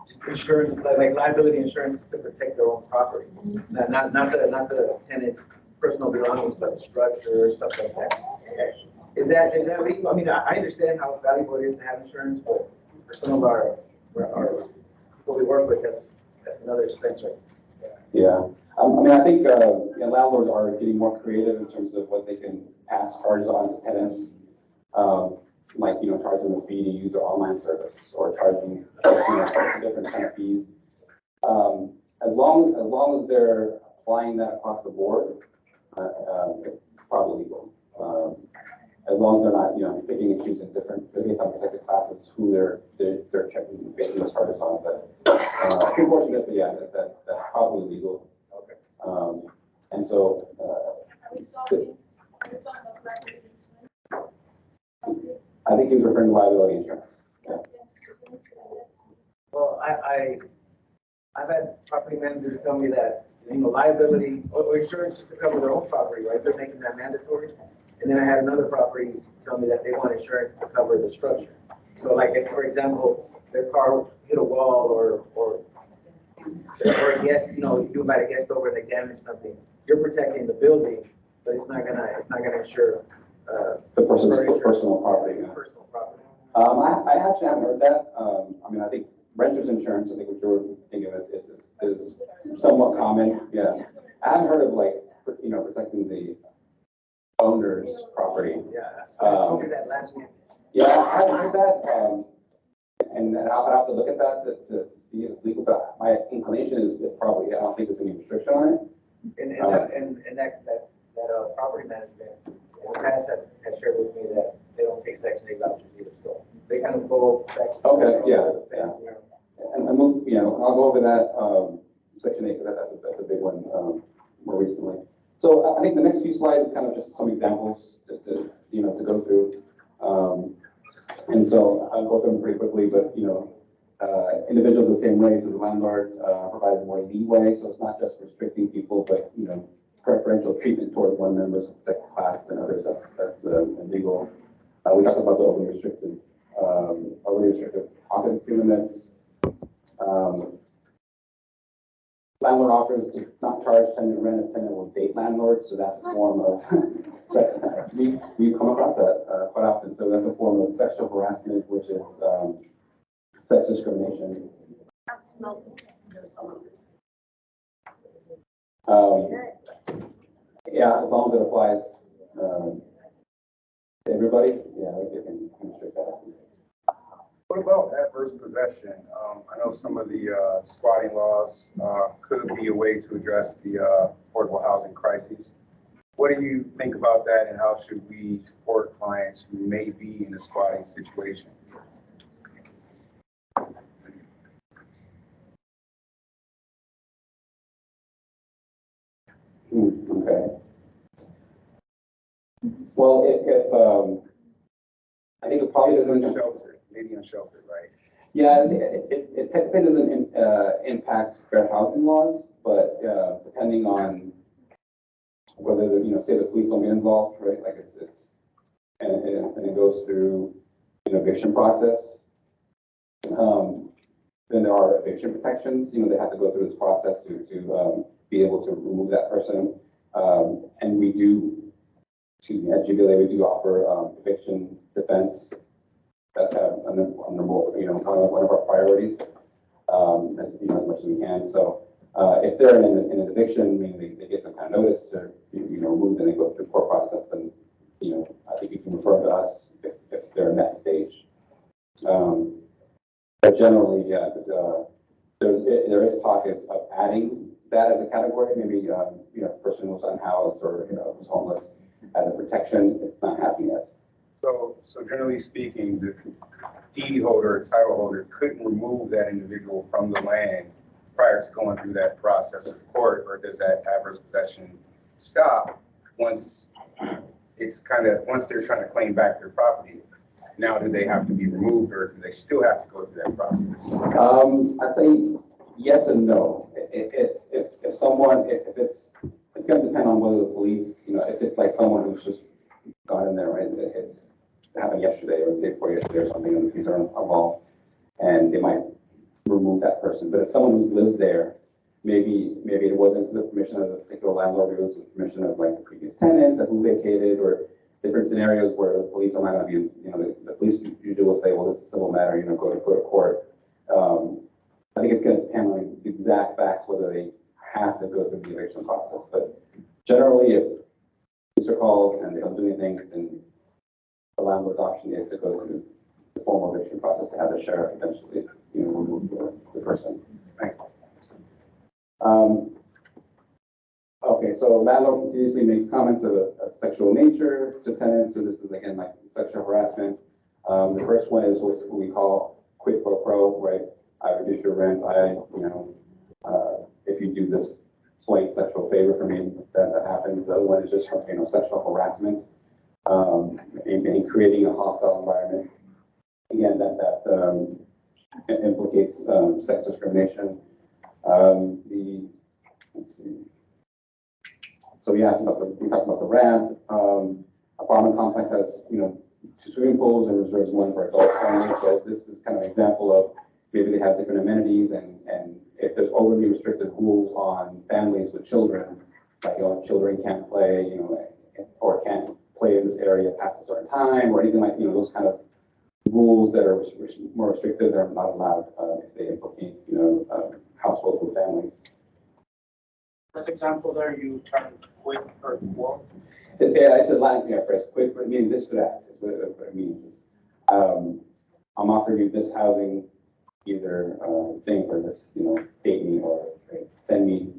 S3: just insurance, like liability insurance to protect their own property. Not the tenant's personal belongings, but the structure, stuff like that. Is that legal? I mean, I understand how valuable it is to have insurance, but for some of our people we work with, that's another expense.
S2: Yeah. I think landlords are getting more creative in terms of what they can pass charges on to tenants, like charging them a fee to use their online service or charging different kind of fees. As long as they're applying that across the board, it's probably legal. As long as they're not picking and choosing different based on protected classes who they're checking basing those charges on. But it's unfortunate, but yeah, that's probably legal. Okay. And so I think he was referring to liability insurance. Yeah.
S3: Well, I've had property managers tell me that liability or insurance is to cover their own property, right? They're making that mandatory. And then I had another property tell me that they want insurance to cover the structure. So like if, for example, their car hit a wall or a guest, you invite a guest over and they damage something, you're protecting the building, but it's not gonna insure
S2: the person's personal property. Yeah.
S3: Personal property.
S2: I actually haven't heard that. I think renter's insurance, I think what you're thinking of is somewhat common. Yeah. I haven't heard of protecting the owner's property.
S3: Yeah, I told you that last week.
S2: Yeah, I haven't heard that. And I'll have to look at that to see if it's legal, but my inclination is that probably, I don't think there's any restriction on it.
S3: And that property management in the past has shared with me that they don't take Section 8 vouchers either, so they kind of go back.
S2: Okay, yeah. And I'll go over that Section 8 because that's a big one more recently. So I think the next few slides is kind of just some examples to go through. And so I'll go through them pretty quickly, but individuals the same way, so the landlord provided more leeway, so it's not just restricting people, but preferential treatment towards one member's protected class than others. That's illegal. We talked about the overly restricted occupancy limits. Landlord offers to not charge tenant rent if tenant will date landlord, so that's a form of sex. We come across that quite often. So that's a form of sexual harassment, which is sex discrimination. Yeah, as long as it applies to everybody, yeah, we can restrict that.
S8: What about adverse possession? I know some of the squatting laws could be a way to address the affordable housing crisis. What do you think about that, and how should we support clients who may be in a squatting situation?
S2: Okay. Well, if I think it probably doesn't.
S8: Unsheltered, maybe unsheltered, right?
S2: Yeah, it technically doesn't impact fair housing laws, but depending on whether say the police don't get involved, right? Like it's and it goes through an eviction process. Then there are eviction protections. They have to go through this process to be able to remove that person. And we do, at GBLA, we do offer eviction defense. That's kind of one of our priorities, as much as we can. So if they're in an eviction, meaning they get some kind of notice to remove, and they go through the court process, then I think you can refer to us if they're in that stage. But generally, yeah, there is pockets of adding that as a category. Maybe person who's unhoused or who's homeless as a protection. It's not happening yet.
S8: So generally speaking, the deed holder, or title holder, couldn't remove that individual from the land prior to going through that process of court, or does that adverse possession stop once once they're trying to claim back their property? Now, do they have to be removed, or do they still have to go through that process?
S2: I'd say yes and no. It's if someone, if it's going to depend on whether the police, if it's like someone who's just got in there, right? It's happened yesterday or the day before yesterday or something, and the police are involved, and they might remove that person. But if someone who's lived there, maybe it wasn't the permission of the particular landlord, it was the permission of like the previous tenant that who vacated, or different scenarios where the police are not going to be, the police usually will say, well, this is a civil matter, go to court. I think it's going to depend on the exact facts, whether they have to go through the eviction process. But generally, if police are called and they don't do anything, then the landlord's option is to go through the formal eviction process to have the sheriff eventually, remove the person. Okay, so landlord continuously makes comments of a sexual nature to tenants. So this is again like sexual harassment. The first one is what we call quid pro quo, right? I reduce your rent. If you do this slight sexual favor for me, that happens. The other one is just sexual harassment, and creating a hostile environment. Again, that implicates sex discrimination. Let's see. So we talked about the ramp. Apartment complex has, 2 swimming pools and reserves 1 for adults only. So this is kind of an example of maybe they have different amenities, and if there's overly restricted rules on families with children, like, children can't play, or can't play in this area past a certain time, or anything like, those kind of rules that are more restricted, they're not allowed if they implicate, households with families.
S3: First example there, you turned quid or quo.
S2: Yeah, it's a Latin phrase. Quid, I mean, this for that is what it means. It's, I'm offering you this housing, either thing for this, date me or send me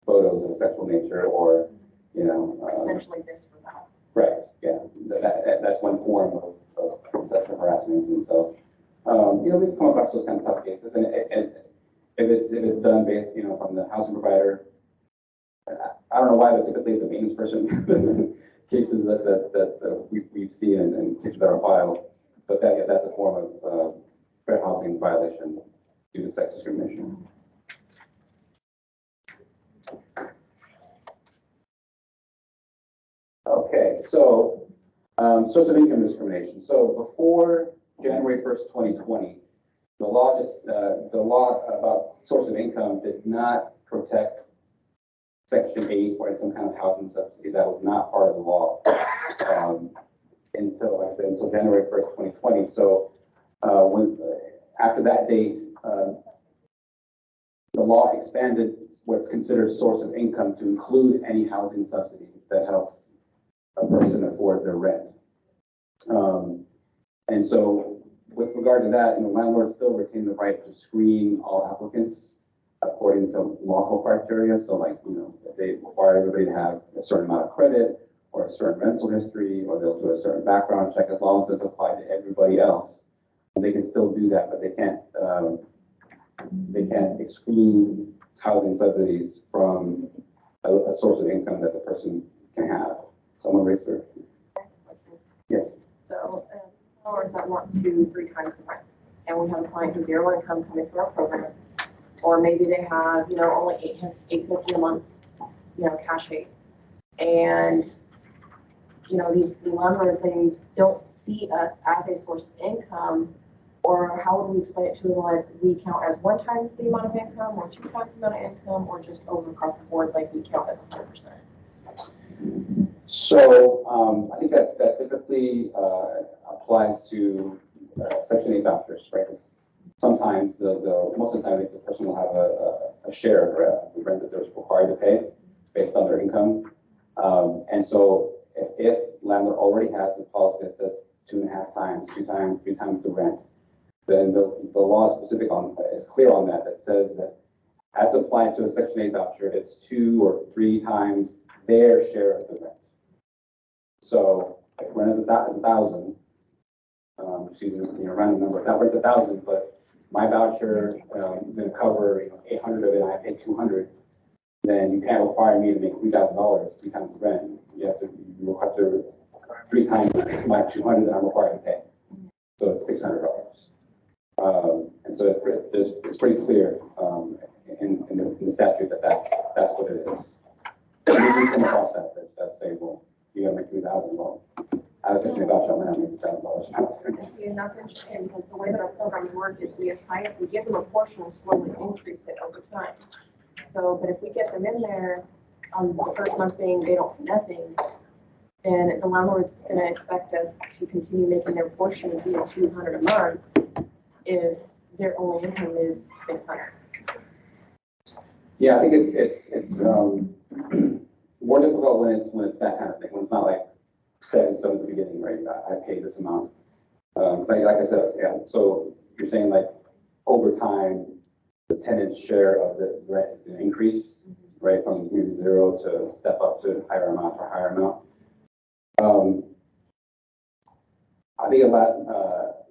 S2: photos of a sexual nature, or,
S7: Essentially this for that.
S2: right, yeah, that's one form of sexual harassment. And so, we've come across those kind of tough cases, and if it's done based, from the housing provider, I don't know why, but typically it's a maintenance person. Cases that we've seen and cases that are filed, but that's a form of fair housing violation due to sex discrimination. Okay, so source of income discrimination. So before January 1st, 2020, the law about source of income did not protect Section 8 or some kind of housing subsidy. That was not part of the law until, like I said, until January 1st, 2020. So after that date, the law expanded what's considered a source of income to include any housing subsidy that helps a person afford their rent. And so with regard to that, landlords still retain the right to screen all applicants according to lawful criteria. So like, they require everybody to have a certain amount of credit or a certain rental history, or they'll do a certain background check as long as it's applied to everybody else. And they can still do that, but they can't exclude housing subsidies from a source of income that the person can have. Someone raise their. Yes.
S7: So, borrowers that want 2-3 times the rent, and we have a client who's 0 income coming through our program, or maybe they have, only $850 a month, cash aid, and these landlords, they don't see us as a source of income. Or how would we explain it to them? Like, we count as 1 times the amount of income, or 2 times the amount of income, or just over across the board, like we count as 100%?
S2: So I think that typically applies to Section 8 vouchers, right? Because sometimes most of the time the person will have a share of the rent that they're required to pay based on their income. And so if landlord already has a policy that says 2.5 times, 2 times, 3 times the rent, then the law is clear on that says that as applied to a Section 8 voucher, it's 2 or 3 times their share of the rent. So if rent is 1,000, random number, that rent's 1,000, but my voucher is going to cover 800 of it, and I pay 200, then you can't require me to make $3,000 3 times the rent. You have to 3 times my 200 that I'm required to pay. So it's $600. And so it's pretty clear in the statute that's what it is. And we come across that say, well, you gotta make 3,000. Well, I was thinking about something that makes $1,000.
S7: And that's interesting, because the way that our programs work is we give them a portion and slowly increase it over time. So, but if we get them in there on the first month being they don't pay nothing, then the landlord's going to expect us to continue making their portion of being $200 a month if their only income is $600.
S2: Yeah, I think it's more difficult when it's that kind of thing, when it's not like set in stone at the beginning, right? I pay this amount. Like I said, yeah. So you're saying like over time, the tenant's share of the rent is going to increase, right, from maybe 0 to step up to higher amount or higher amount. I think about,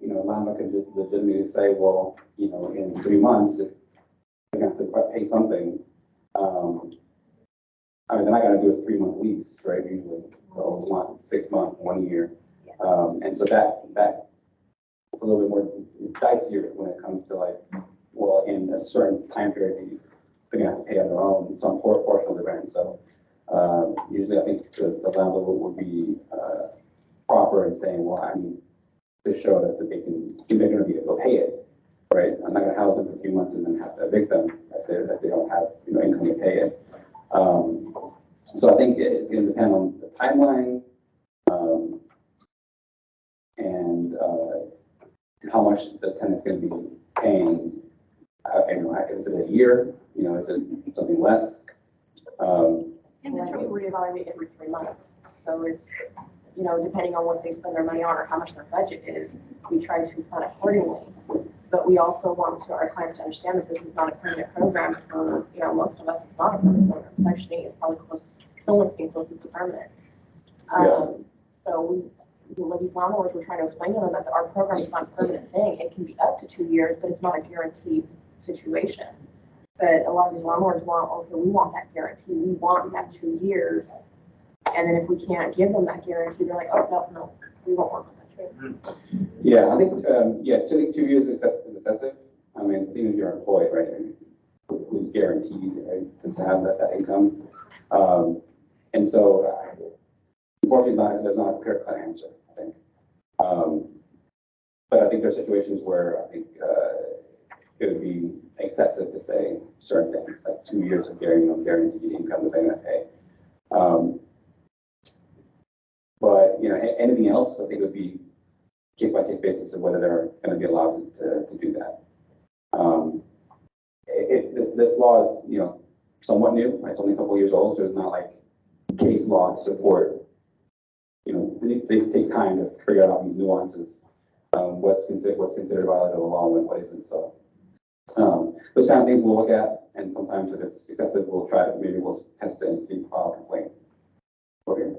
S2: landlord could legitimately say, well, in 3 months, they're going to have to pay something. They're not going to do a 3-month lease, right? Usually, 6 months, 1 year. And so that it's a little bit more dicier when it comes to like, well, in a certain time period, they're going to have to pay on their own some portion of the rent. So usually I think the landlord would be proper in saying, well, I need to show that they're going to be able to pay it, right? I'm not going to house them for a few months and then have to evict them if they don't have income to pay it. So I think it's going to depend on the timeline and how much the tenant's going to be paying. Is it a year? Is it something less?
S7: And we reevaluate every 3 months. So it's, depending on what they spend their money on or how much their budget is, we try to plan accordingly. But we also want our clients to understand that this is not a permanent program for, most of us, it's not a permanent program. Section 8 is probably the only thing closest to permanent. So with these landlords, we're trying to explain to them that our program is not a permanent thing. It can be up to 2 years, but it's not a guaranteed situation. But a lot of these landlords we want that guarantee. We want that 2 years. And then if we can't give them that guarantee, they're like, oh, no, we won't work on that.
S2: Yeah, I think, 2 years is excessive. It's even if you're employed, right? Who's guaranteed, right, to have that income. And so, unfortunately, there's not a clear-cut answer, I think. But I think there are situations where I think it would make excessive to say certain things, like 2 years of guaranteed income that they're gonna pay. But, anything else, I think would be case by case basis of whether they're gonna be allowed to do that. This law is, somewhat new, right? It's only a couple years old, so it's not like case law to support. They take time to figure out these nuances, what's considered violated of the law and what isn't. So those kind of things we'll look at, and sometimes if it's excessive, we'll test it and see file a complaint. Okay.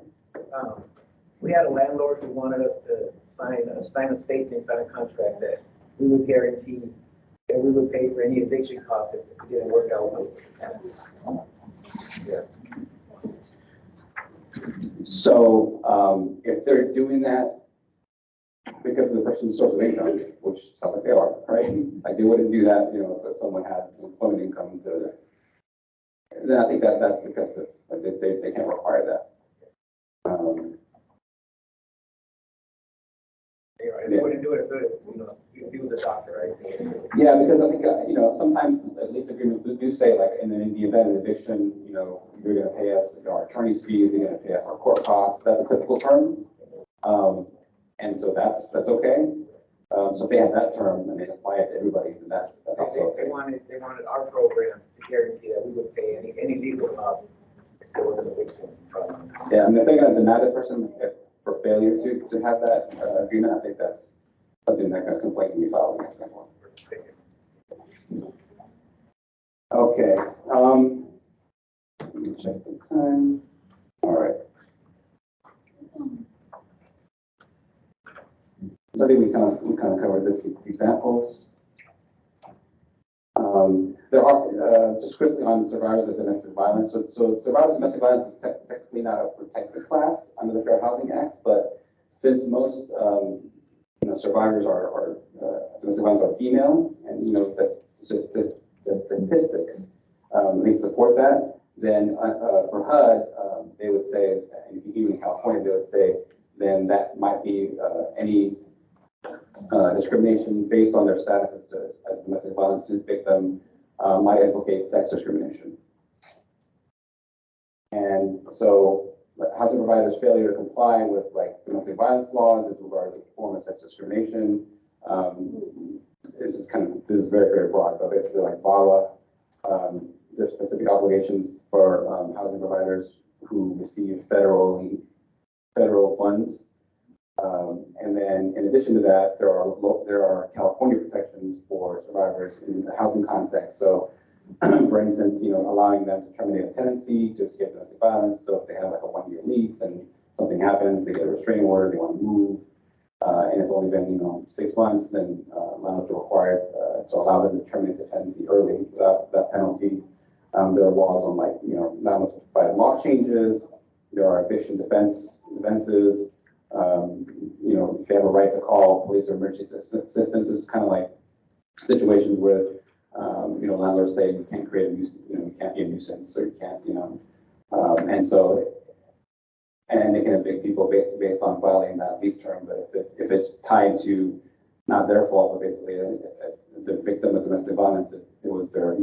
S3: We had a landlord who wanted us to sign a statement, sign a contract that we would guarantee that we would pay for any eviction costs if it didn't work out. Yeah.
S2: So if they're doing that because of the person's source of income, which sounds like they are, right? Like they wouldn't do that, if someone had employment income then I think that's excessive. Like they can't require that.
S3: They wouldn't do it if he was a doctor, right?
S2: Yeah, because I think, sometimes lease agreements do say like in the event of eviction, you're going to pay us our attorney's fees, you're going to pay us our court costs. That's a typical term. And so that's okay. So if they have that term and they apply it to everybody, then that's also okay.
S3: They wanted our program to guarantee that we would pay any legal costs if there was an eviction process.
S2: Yeah, if they're going to deny the person for failure to have that agreement, I think that's something that a complaint can be filed against them. Okay. Let me check the time. All right. So I think we kind of covered this examples. There are just quickly on survivors of domestic violence. So survivors of domestic violence is technically not a protected class under the Fair Housing Act, but since most survivors are domestic violence are female, and that just the statistics they support that. Then for HUD, they would say, even in California, they would say, then that might be any discrimination based on their status as domestic violence victim might implicate sex discrimination. And so housing providers' failure to comply with domestic violence laws is regarded as a form of sex discrimination. This is very, very broad, but basically like VAWA, there's specific obligations for housing providers who receive federal funds. And then in addition to that, there are California protections for survivors in the housing context. So for instance, allowing them to terminate a tenancy to escape domestic violence. So if they have like a 1-year lease and something happens, they get a restraining order, they want to move, and it's only been 6 months, then landlords are required to allow them to terminate the tenancy early without that penalty. There are laws on landlords to provide law changes. There are eviction defenses. They have a right to call police or emergency assistance. It's kind of like situations where landlords say you can't create a nuisance, you can't be a nuisance, or you can't, and they can evict people based on violating that lease term. But if it's tied to not their fault, but basically as the victim of domestic violence, it was their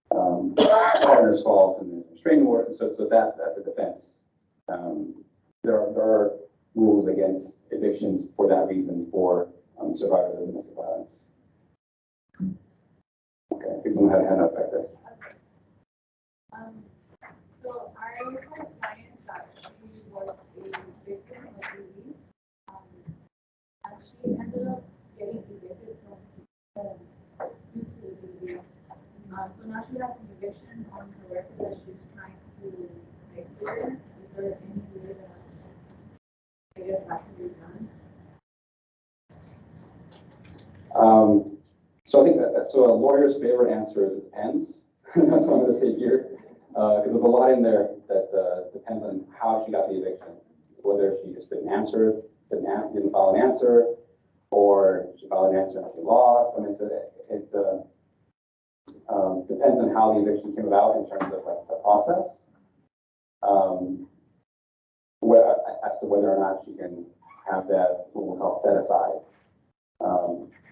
S2: partner's fault and the restraining order. So that's a defense. There are rules against evictions for that reason for survivors of domestic violence. Okay, I think someone had a hand up back there.
S6: So I had a client that she was a victim of abuse, and she ended up getting evicted from home due to the abuse. So now she has an eviction on her record that she's trying to make clear. Is there any way that I guess that can be done?
S2: So I think so a lawyer's favorite answer is it depends. That's what I'm going to say here, because there's a lot in there that depends on how she got the eviction, whether she just didn't file an answer, or she filed an answer and she lost. I mean, it depends on how the eviction came about in terms of the process, as to whether or not she can have that what we call set aside.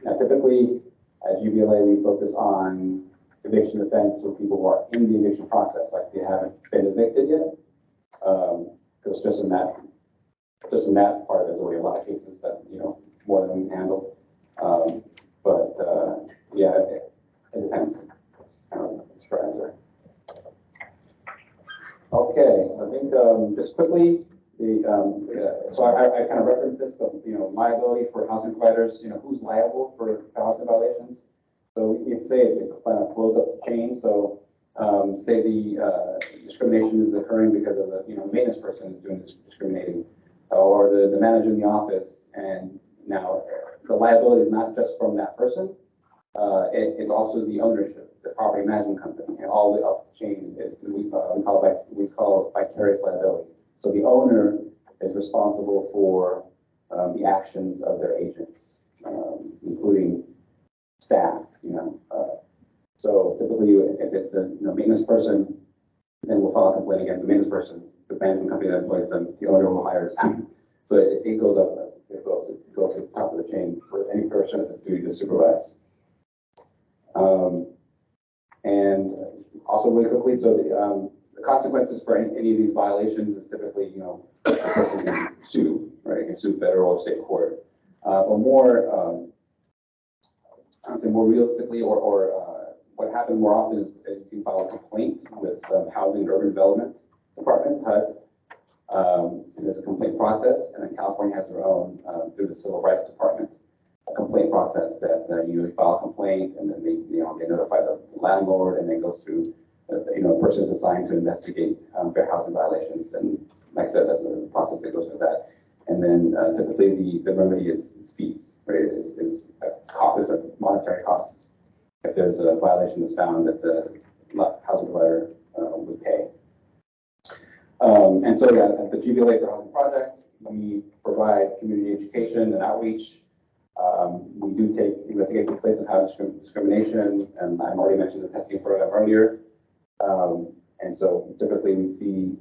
S2: Now, typically at GBLA, we focus on eviction defense for people who are in the eviction process, like they haven't been evicted yet. Because just in that part, there's already a lot of cases that, more than we can handle. Yeah, it depends. It's kind of a short answer. Okay, so I think just quickly, so I kind of referenced this, but liability for housing providers, who's liable for housing violations? So we can say it's a kind of closed up chain. So say the discrimination is occurring because of the maintenance person is doing this discriminating, or the manager in the office, and now the liability is not just from that person. It's also the ownership, the property management company, and all the up the chain is we call it vicarious liability. So the owner is responsible for the actions of their agents, including staff. So typically, if it's a maintenance person, then we'll file a complaint against the maintenance person. The management company that employs them, the owner will hire them. So it goes up. It goes to the top of the chain for any person that's a duty to supervise. And also really quickly, so the consequences for any of these violations is typically, the person can sue, right? You can sue federal or state court. But more, I would say more realistically, or what happens more often is you can file a complaint with Housing and Urban Development Department, HUD. And there's a complaint process, and then California has their own through the Civil Rights Department, a complaint process that you file a complaint, and then they notify the landlord, and then goes through a person is assigned to investigate fair housing violations, and like I said, that's the process that goes with that. And then typically the remedy is fees, right? Is a monetary cost if there's a violation that's found that the housing provider would pay. And so at the GBLA for Housing Project, we provide community education and outreach. We do investigate complaints of housing discrimination, and I've already mentioned the testing program earlier. And so typically we see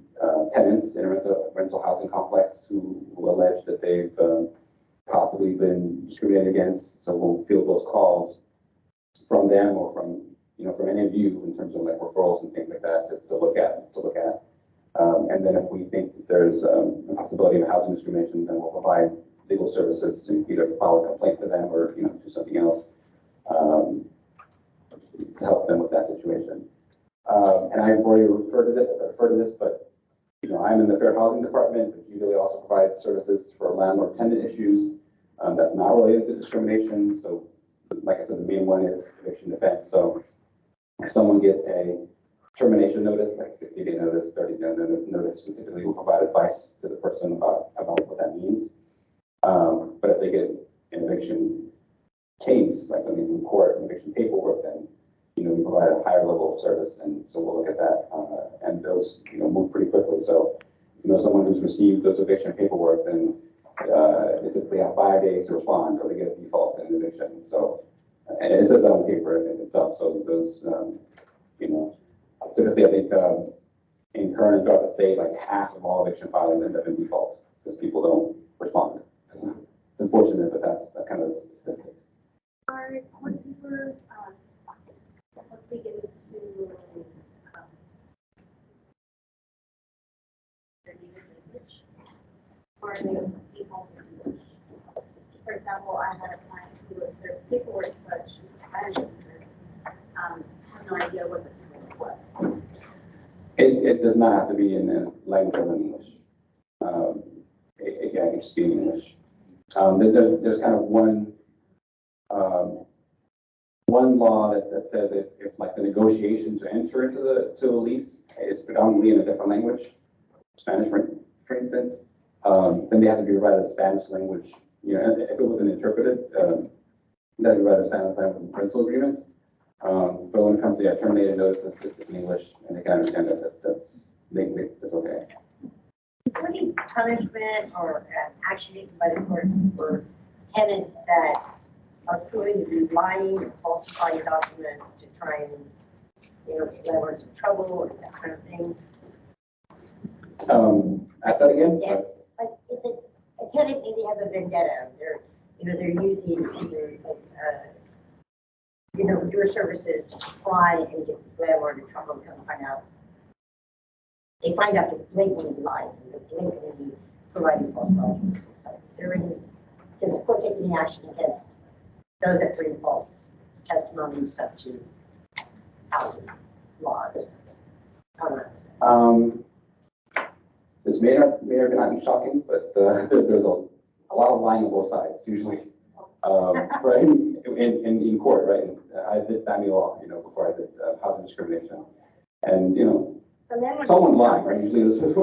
S2: tenants in a rental housing complex who allege that they've possibly been discriminated against. So we'll field those calls from them or from any of you in terms of like referrals and things like that to look at. And then if we think that there's a possibility of housing discrimination, then we'll provide legal services to either file a complaint for them or do something else to help them with that situation. And I've already referred to this, but I'm in the Fair Housing Department, but usually also provides services for landlord-tenant issues. That's not related to discrimination. So, like I said, the main one is eviction defense. So, if someone gets a termination notice, like 60-day notice, 30-day notice, we typically will provide advice to the person about what that means. But if they get an eviction case, like something from court, eviction paperwork, then we provide a higher level of service, and so we'll look at that, and those move pretty quickly. So someone who's received those eviction paperwork, then they typically have 5 days to respond, or they get a default in an eviction. So, and it says that on the paper itself. So those, typically I think in current and throughout the state, like half of all eviction filings end up in default because people don't respond. It's unfortunate, but that's kind of the statistic.
S6: Are court papers supposed to get into their native language, or are they default English? For example, I had a client who was served paperwork, but she was Spanish. Had no idea what the paperwork was.
S2: It does not have to be in the language of English. It can just be in English. There's kind of one law that says if like the negotiation to enter into the lease is predominantly in a different language, Spanish for instance, then they have to be provided a Spanish language. If it was an interpreted, they have to provide a Spanish language rental agreement. But when it comes to terminated notices, it's in English, and they can understand that's okay.
S4: Is there any punishment or action taken by the court for tenants that are proving to be lying or falsifying documents to try and, get landlords in trouble or that kind of thing?
S2: Ask that again.
S4: Like if a tenant maybe has a vendetta, they're using either you know, your services to try and get this landlord in trouble and come to find out. They find out that blatantly lied and that blatantly providing false documents and stuff. Is there any, does the court take any action against those that bring false testimony and stuff to housing laws?
S2: This may or may not be shocking, but there's a lot of lying on both sides usually, right? In court, right? I did family law, you know, before I did housing discrimination, and you know, someone's lying, right? Usually this is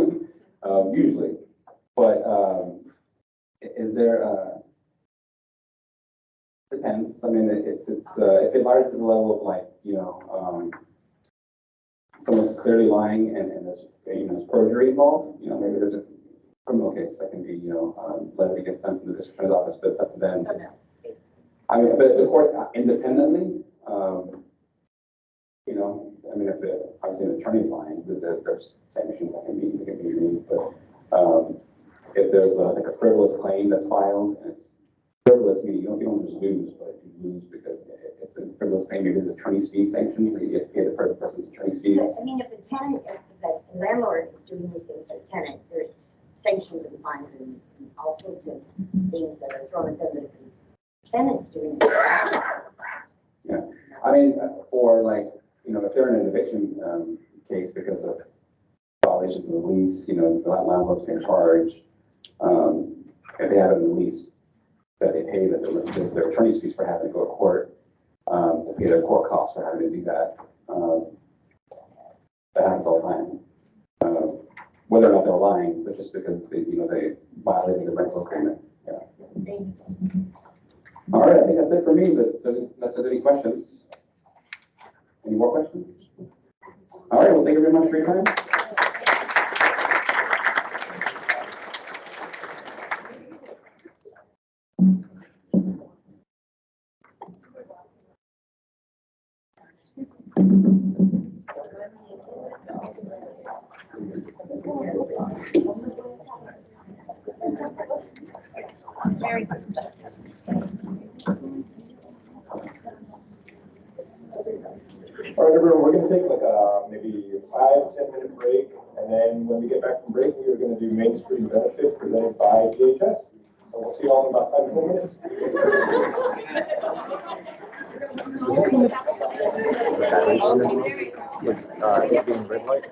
S2: usually, but is there? Depends. I mean, it's if it rises to the level of like, you know, someone's clearly lying and there's, you know, there's perjury involved, you know, maybe there's a criminal case that can be, you know, letter gets sent from the district attorney's office, but it's up to them. I mean, but the court independently, you know, I mean, if obviously an attorney's lying, there's sanctions that can be used, but if there's like a frivolous claim that's filed, and it's frivolous, meaning you don't just lose, but you lose because it's a frivolous claim, maybe there's attorney's fee sanctions, that you get to pay the person's attorney's fees.
S4: I mean, if the tenant, if the landlord is doing these things to the tenant, there's sanctions and fines and all sorts of things that are thrown at them, but if the tenant's doing it.
S2: Yeah, I mean, for like, you know, if they're in an eviction case because of violations of the lease, you know, the landlord's can charge, if they have it in the lease, that they pay their attorney's fees for having to go to court, to pay their court costs for having to do that. That happens all the time. Whether or not they're lying, but just because they, you know, they violated the rental agreement. Yeah. All right, I think that's it for me, but so unless there's any questions. Any more questions? All right, well, thank you very much for your time.
S1: All right, everyone, we're gonna take like a maybe 5-10 minute break, and then when we get back from break, we are gonna do mainstream benefits presented by DHS. So we'll see you all in about 5 to 10 minutes.
S9: Being red light.